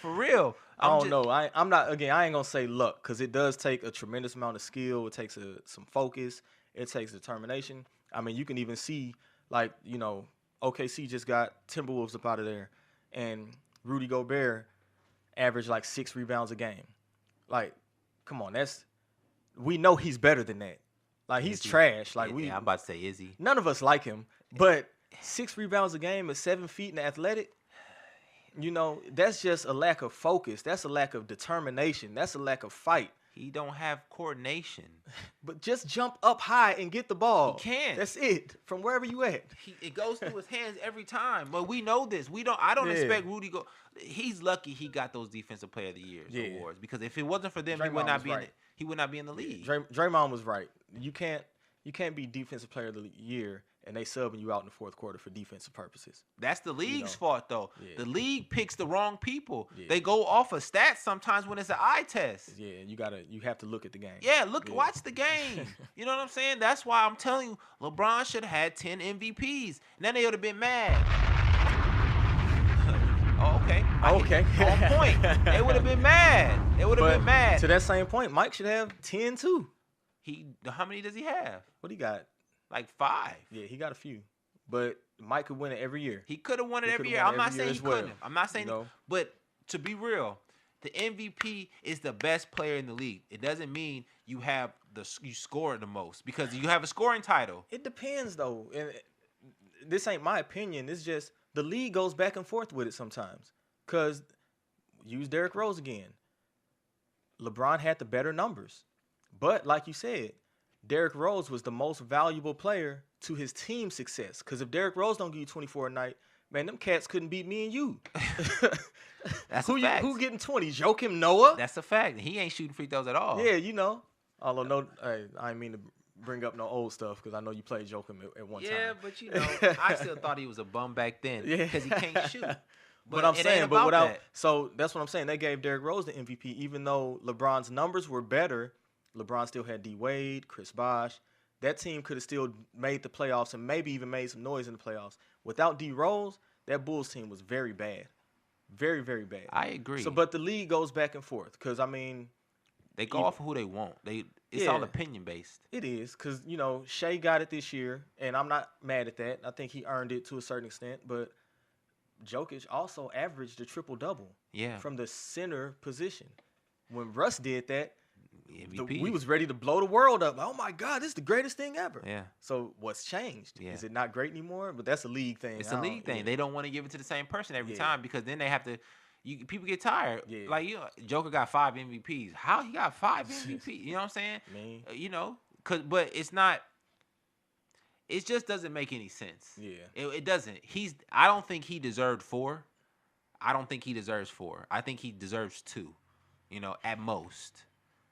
[SPEAKER 5] for real.
[SPEAKER 6] I don't know. I'm not. Again, I ain't gonna say luck because it does take a tremendous amount of skill. It takes some focus. It takes determination. I mean, you can even see, like, you know, OKC just got Timberwolves up out of there, and Rudy Gobert averaged like 6 rebounds a game. Like, come on, we know he's better than that. Like, he's trash. Like,
[SPEAKER 5] I'm about to say, is he?
[SPEAKER 6] None of us like him, but 6 rebounds a game at 7 feet and athletic, you know, that's just a lack of focus. That's a lack of determination. That's a lack of fight.
[SPEAKER 5] He don't have coordination.
[SPEAKER 6] But just jump up high and get the ball.
[SPEAKER 5] He can.
[SPEAKER 6] That's it. From wherever you at.
[SPEAKER 5] It goes through his hands every time. But we know this. I don't expect Rudy he's lucky he got those Defensive Player of the Year awards, because if it wasn't for them, he would not be in the league.
[SPEAKER 6] Draymond was right. You can't be Defensive Player of the Year and they subbing you out in the fourth quarter for defensive purposes.
[SPEAKER 5] That's the league's fault, though.
[SPEAKER 6] Yeah.
[SPEAKER 5] The league picks the wrong people.
[SPEAKER 6] Yeah.
[SPEAKER 5] They go off of stats sometimes when it's an eye test.
[SPEAKER 6] Yeah, you have to look at the game.
[SPEAKER 5] Yeah, watch the game. You know what I'm saying? That's why I'm telling you, LeBron should have had 10 MVPs. And then they would have been mad. Oh, okay.
[SPEAKER 6] Okay.
[SPEAKER 5] On point. They would have been mad. They would have been mad.
[SPEAKER 6] To that same point, Mike should have 10 too.
[SPEAKER 5] How many does he have?
[SPEAKER 6] What he got?
[SPEAKER 5] Like 5.
[SPEAKER 6] Yeah, he got a few. But Mike could win it every year.
[SPEAKER 5] He could have won it every year. I'm not saying he couldn't. I'm not saying, but to be real, the MVP is the best player in the league. It doesn't mean you score the most, because you have a scoring title.
[SPEAKER 6] It depends, though. And this ain't my opinion. It's just the league goes back and forth with it sometimes. Because, use Derrick Rose again. LeBron had the better numbers. But, like you said, Derrick Rose was the most valuable player to his team's success. Because if Derrick Rose don't give you 24 a night, man, them cats couldn't beat me and you.
[SPEAKER 5] That's a fact.
[SPEAKER 6] Who getting 20? Joakim Noah?
[SPEAKER 5] That's a fact. He ain't shooting free throws at all.
[SPEAKER 6] Yeah, you know. Although, I didn't mean to bring up no old stuff, because I know you played Joakim at one time.
[SPEAKER 5] Yeah, but you know, I still thought he was a bum back then, because he can't shoot.
[SPEAKER 6] But I'm saying, so that's what I'm saying. They gave Derrick Rose the MVP, even though LeBron's numbers were better. LeBron still had D Wade, Chris Bosh. That team could have still made the playoffs and maybe even made some noise in the playoffs. Without D Rose, that Bulls team was very bad. Very, very bad.
[SPEAKER 5] I agree.
[SPEAKER 6] So, but the league goes back and forth, because, I mean,
[SPEAKER 5] they go off of who they want. It's all opinion based.
[SPEAKER 6] It is, because, you know, Shea got it this year, and I'm not mad at that. I think he earned it to a certain extent, but Jokic also averaged a triple-double from the center position. When Russ did that, we was ready to blow the world up. Oh, my God, this is the greatest thing ever.
[SPEAKER 5] Yeah.
[SPEAKER 6] So what's changed?
[SPEAKER 5] Yeah.
[SPEAKER 6] Is it not great anymore? But that's a league thing.
[SPEAKER 5] It's a league thing. They don't want to give it to the same person every time, because then they have to people get tired. Yeah. Like, Joker got 5 MVPs. How he got 5 MVPs? You know what I'm saying? You know, but it's not. It just doesn't make any sense. Yeah. It doesn't. I don't think he deserved 4. I don't think he deserves 4. I think he deserves 2, you know, at most.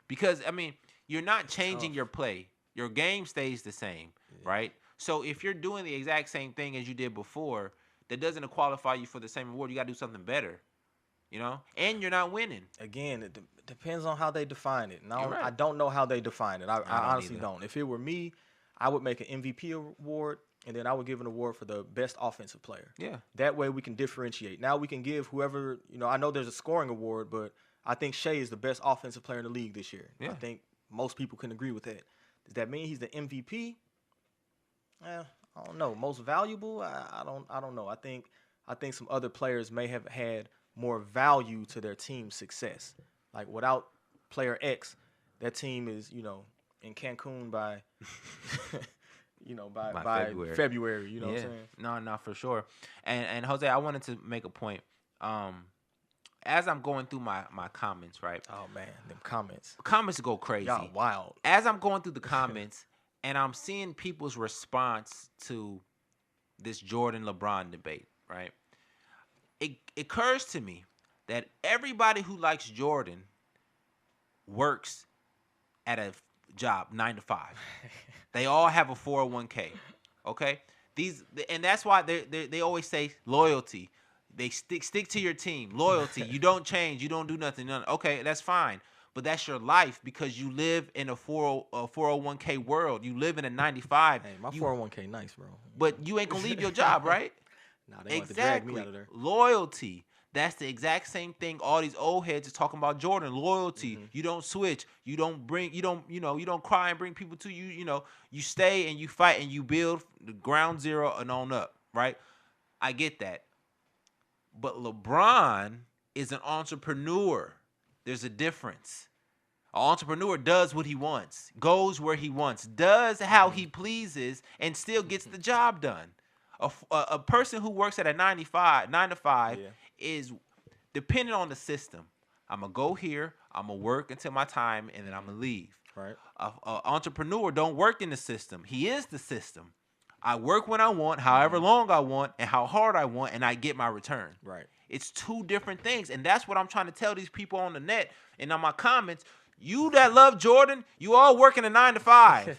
[SPEAKER 5] Because, I mean, you're not changing your play. Your game stays the same, right? So if you're doing the exact same thing as you did before, that doesn't qualify you for the same reward. You got to do something better, you know? And you're not winning.
[SPEAKER 6] Again, it depends on how they define it. Now, I don't know how they define it. I honestly don't. If it were me, I would make an MVP award, and then I would give an award for the best offensive player. Yeah. That way we can differentiate. Now we can give whoever, you know, I know there's a scoring award, but I think Shea is the best offensive player in the league this year.
[SPEAKER 5] Yeah.
[SPEAKER 6] I think most people can agree with that. Does that mean he's the MVP? I don't know. Most valuable? I don't know. I think some other players may have had more value to their team's success. Like without player X, that team is, in Cancun by by February, you know what I'm saying?
[SPEAKER 5] No, for sure. And Jose, I wanted to make a point. As I'm going through my comments, right?
[SPEAKER 6] Oh man, them comments.
[SPEAKER 5] Comments go crazy.
[SPEAKER 6] Y'all wild.
[SPEAKER 5] As I'm going through the comments and I'm seeing people's response to this Jordan LeBron debate, right? It occurs to me that everybody who likes Jordan works at a job 9 to 5. They all have a 401k. Okay? And that's why they always say loyalty. They stick to your team. Loyalty. You don't change. You don't do nothing. Okay, that's fine. But that's your life because you live in a 401k world. You live in a 95.
[SPEAKER 6] Hey, my 401k nice, bro.
[SPEAKER 5] But you ain't gonna leave your job, right?
[SPEAKER 6] Nah, they want to drag me out of there.
[SPEAKER 5] Loyalty. That's the exact same thing all these old heads are talking about Jordan. Loyalty. Mm-hmm. You don't switch. You don't cry and bring people to you. You stay and you fight and you build the ground zero and on up, right? I get that. But LeBron is an entrepreneur. There's a difference. An entrepreneur does what he wants, goes where he wants, does how he pleases, and still gets the job done. A person who works at a 9 to 5 is dependent on the system. I'm going to go here, I'm going to work until my time, and then I'm going to leave.
[SPEAKER 6] Right.
[SPEAKER 5] An entrepreneur don't work in the system. He is the system. I work when I want, however long I want, and how hard I want, and I get my return.
[SPEAKER 6] Right.
[SPEAKER 5] It's two different things, and that's what I'm trying to tell these people on the net and on my comments. You that love Jordan, you all work in a 9 to 5.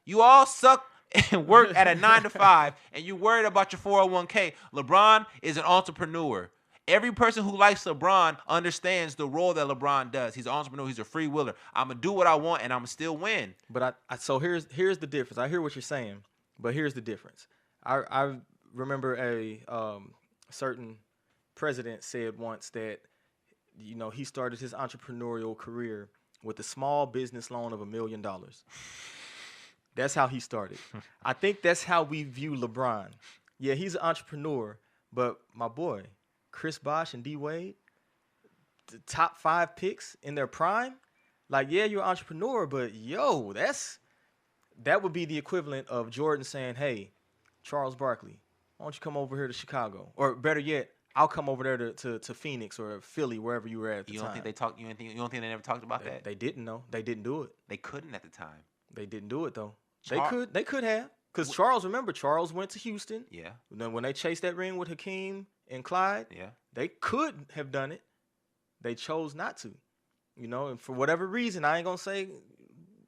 [SPEAKER 5] You all suck and work at a 9 to 5, and you're worried about your 401k. LeBron is an entrepreneur. Every person who likes LeBron understands the role that LeBron does. He's an entrepreneur. He's a free willer. I'm going to do what I want, and I'm going to still win.
[SPEAKER 6] But so here's the difference. I hear what you're saying. But here's the difference. I remember a certain president said once that, he started his entrepreneurial career with a small business loan of $1 million. That's how he started. I think that's how we view LeBron. Yeah, he's an entrepreneur, but my boy, Chris Bosh and D Wade, the top 5 picks in their prime. Like, yeah, you're an entrepreneur, but that would be the equivalent of Jordan saying, hey, Charles Barkley, why don't you come over here to Chicago? Or better yet, I'll come over there to Phoenix or Philly, wherever you were at the time.
[SPEAKER 5] You don't think they talked? You don't think they never talked about that?
[SPEAKER 6] They didn't know. They didn't do it.
[SPEAKER 5] They couldn't at the time.
[SPEAKER 6] They didn't do it though. They could have. Because Charles went to Houston.
[SPEAKER 5] Yeah.
[SPEAKER 6] Then when they chased that ring with Hakeem and Clyde, they could have done it. They chose not to. And for whatever reason, I ain't gonna say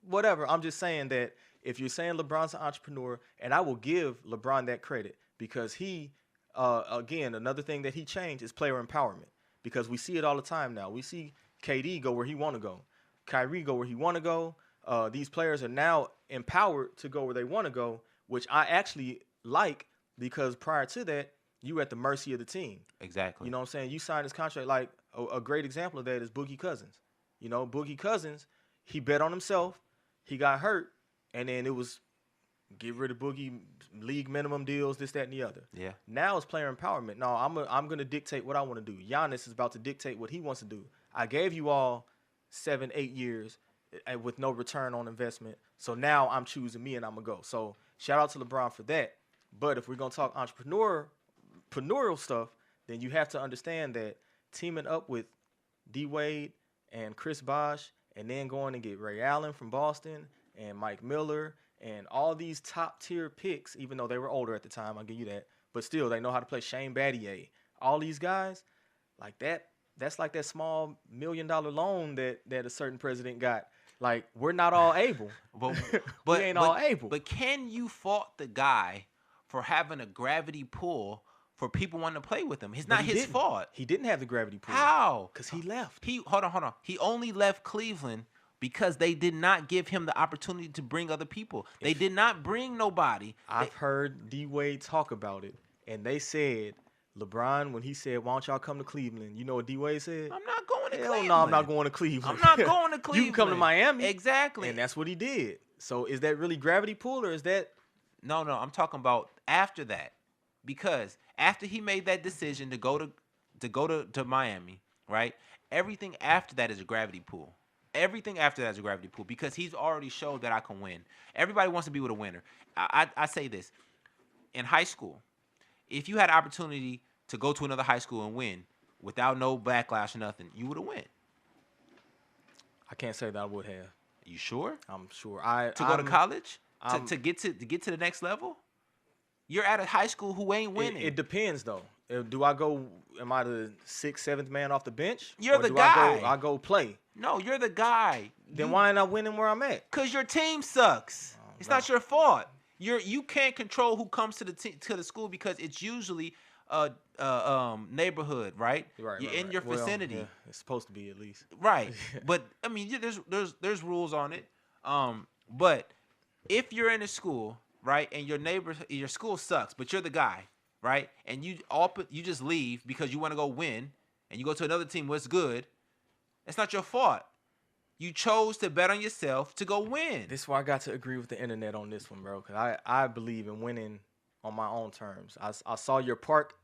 [SPEAKER 6] whatever. I'm just saying that. If you're saying LeBron's an entrepreneur, and I will give LeBron that credit because he, again, another thing that he changed is player empowerment because we see it all the time now. We see KD go where he want to go. Kyrie go where he want to go. These players are now empowered to go where they want to go, which I actually like because prior to that, you were at the mercy of the team.
[SPEAKER 5] Exactly.
[SPEAKER 6] You know what I'm saying? You signed this contract. Like a great example of that is Boogie Cousins. Boogie Cousins, he bet on himself. He got hurt. And then it was get rid of Boogie, league minimum deals, this, that, and the other. Yeah. Now it's player empowerment. No, I'm gonna dictate what I want to do. Giannis is about to dictate what he wants to do. I gave you all 7-8 years with no return on investment. So now I'm choosing me and I'm gonna go. So shout out to LeBron for that. But if we're gonna talk entrepreneurial stuff, then you have to understand that teaming up with D Wade and Chris Bosh, and then going and get Ray Allen from Boston. And Mike Miller and all these top-tier picks, even though they were older at the time, I'll give you that. But still, they know how to play. Shane Battier. All these guys, like that's like that small $1 million loan that a certain president got. Like, we're not all able.
[SPEAKER 5] but
[SPEAKER 6] we ain't all able.
[SPEAKER 5] But can you fault the guy for having a gravity pull for people wanting to play with him? It's not his fault.
[SPEAKER 6] He didn't have the gravity pull.
[SPEAKER 5] How?
[SPEAKER 6] Because he left.
[SPEAKER 5] Hold on. He only left Cleveland because they did not give him the opportunity to bring other people. They did not bring nobody.
[SPEAKER 6] I've heard D Wade talk about it, and they said LeBron, when he said, "Why don't y'all come to Cleveland?" You know what D Wade said?
[SPEAKER 5] I'm not going to
[SPEAKER 6] Hell
[SPEAKER 5] Cleveland.
[SPEAKER 6] no, I'm not going to Cleveland.
[SPEAKER 5] I'm not going to
[SPEAKER 6] You
[SPEAKER 5] Cleveland.
[SPEAKER 6] can come to Miami.
[SPEAKER 5] Exactly.
[SPEAKER 6] And that's what he did. So is that really gravity pull, or is that?
[SPEAKER 5] No, I'm talking about after that, because after he made that decision to go to Miami, right? Everything after that is a gravity pull. Everything after that is a gravity pull because he's already showed that I can win. Everybody wants to be with a winner. I say this in high school, if you had the opportunity to go to another high school and win without no backlash or nothing, you would have won.
[SPEAKER 6] I can't say that I would have.
[SPEAKER 5] You sure?
[SPEAKER 6] I'm sure.
[SPEAKER 5] To go to college? To get to the next level? You're at a high school who ain't winning.
[SPEAKER 6] It depends though. Do I go? Am I the 6th, 7th man off the bench?
[SPEAKER 5] You're
[SPEAKER 6] or
[SPEAKER 5] the
[SPEAKER 6] do
[SPEAKER 5] guy.
[SPEAKER 6] I go play.
[SPEAKER 5] No, you're the guy.
[SPEAKER 6] Then why ain't I winning where I'm at?
[SPEAKER 5] Cause your team sucks. It's not your fault. You can't control who comes to the school because it's usually neighborhood, right? You're in your vicinity.
[SPEAKER 6] Yeah, it's supposed to be at least.
[SPEAKER 5] Right. But I mean, there's rules on it. But if you're in a school, right, and your school sucks, but you're the guy, right, and you just leave because you want to go win, and you go to another team what's good, it's not your fault. You chose to bet on yourself to go win.
[SPEAKER 6] This is why I got to agree with the internet on this one, bro, because I believe in winning on my own terms. I saw your park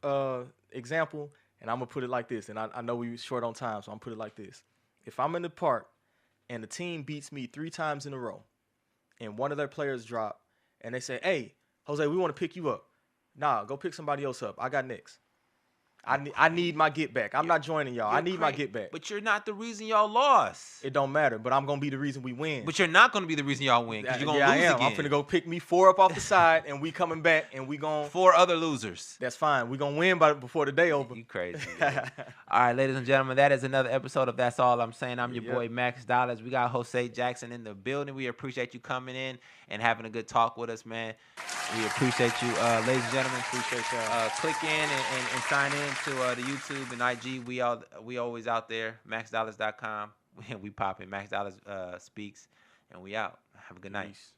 [SPEAKER 6] example, and I'm going to put it like this, and I know we were short on time, so I'm going to put it like this. If I'm in the park and the team beats me 3 times in a row, and one of their players drop, and they say, "Hey, Jose, we want to pick you up." Nah, go pick somebody else up. I got next. I need my get back. I'm not joining y'all. I need my get back.
[SPEAKER 5] But you're not the reason y'all lost.
[SPEAKER 6] It don't matter, but I'm going to be the reason we win.
[SPEAKER 5] But you're not going to be the reason y'all win because you're going to lose again.
[SPEAKER 6] I'm finna go pick me 4 up off the side, and we coming back, and we going
[SPEAKER 5] 4 other losers.
[SPEAKER 6] That's fine. We going to win before the day over.
[SPEAKER 5] You crazy. All right, ladies and gentlemen, that is another episode of That's All I'm Saying. I'm your boy, Max Dollars. We got Jose Jackson in the building. We appreciate you coming in and having a good talk with us, man. We appreciate you, ladies and gentlemen. Appreciate y'all. Click in and sign in to the YouTube and IG. We always out there. MaxDollars.com. We popping. Max Dollars speaks, and we out. Have a good night.
[SPEAKER 6] Peace.